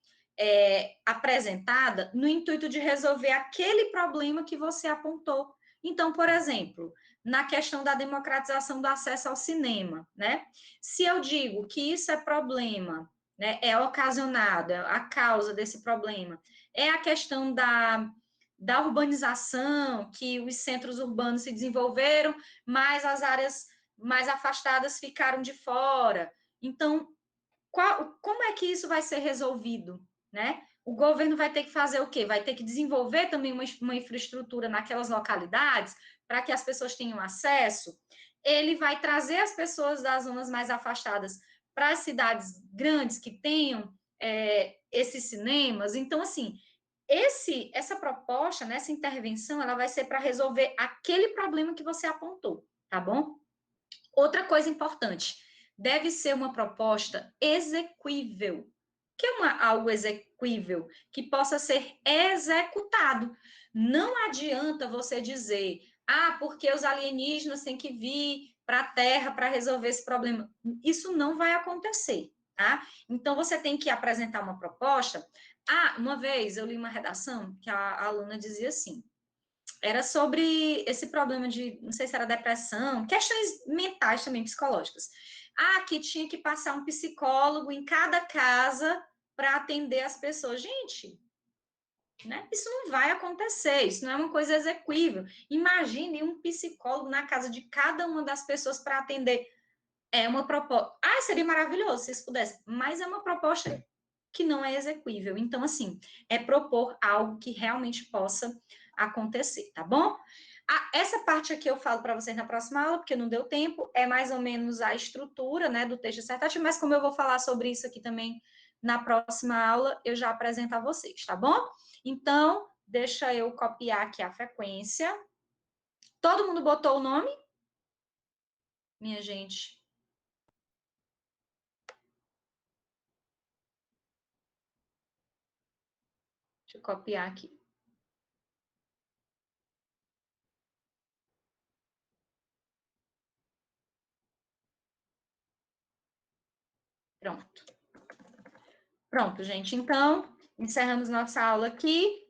apresentada no intuito de resolver aquele problema que você apontou. Então, por exemplo, na questão da democratização do acesso ao cinema, né? Se eu digo que isso é problema, né, é ocasionado, a causa desse problema, é a questão da urbanização, que os centros urbanos se desenvolveram, mas as áreas mais afastadas ficaram de fora. Então, como é que isso vai ser resolvido, né? O governo vai ter que fazer o quê? Vai ter que desenvolver também uma infraestrutura naquelas localidades para que as pessoas tenham acesso. Ele vai trazer as pessoas das zonas mais afastadas para as cidades grandes que tenham esses cinemas. Então, assim, essa proposta, essa intervenção, ela vai ser para resolver aquele problema que você apontou, tá bom? Outra coisa importante, deve ser uma proposta exequível. O que é algo exequível? Que possa ser executado. Não adianta você dizer, porque os alienígenas têm que vir para a Terra para resolver esse problema. Isso não vai acontecer, tá? Então, você tem que apresentar uma proposta. Uma vez eu li uma redação que a aluna dizia assim, era sobre esse problema de, não sei se era depressão, questões mentais também, psicológicas. Que tinha que passar um psicólogo em cada casa para atender as pessoas. Gente, né? Isso não vai acontecer, isso não é uma coisa exequível. Imagine um psicólogo na casa de cada uma das pessoas para atender. É uma proposta. Seria maravilhoso se isso pudesse, mas é uma proposta que não é exequível. Então, assim, é propor algo que realmente possa acontecer, tá bom? Essa parte aqui eu falo para vocês na próxima aula, porque não deu tempo, é mais ou menos a estrutura, né, do texto dissertativo, mas como eu vou falar sobre isso aqui também na próxima aula, eu já apresento a vocês, tá bom? Então, deixa eu copiar aqui a frequência. Todo mundo botou o nome? Minha gente. Deixa eu copiar aqui. Pronto. Pronto, gente. Então, encerramos nossa aula aqui.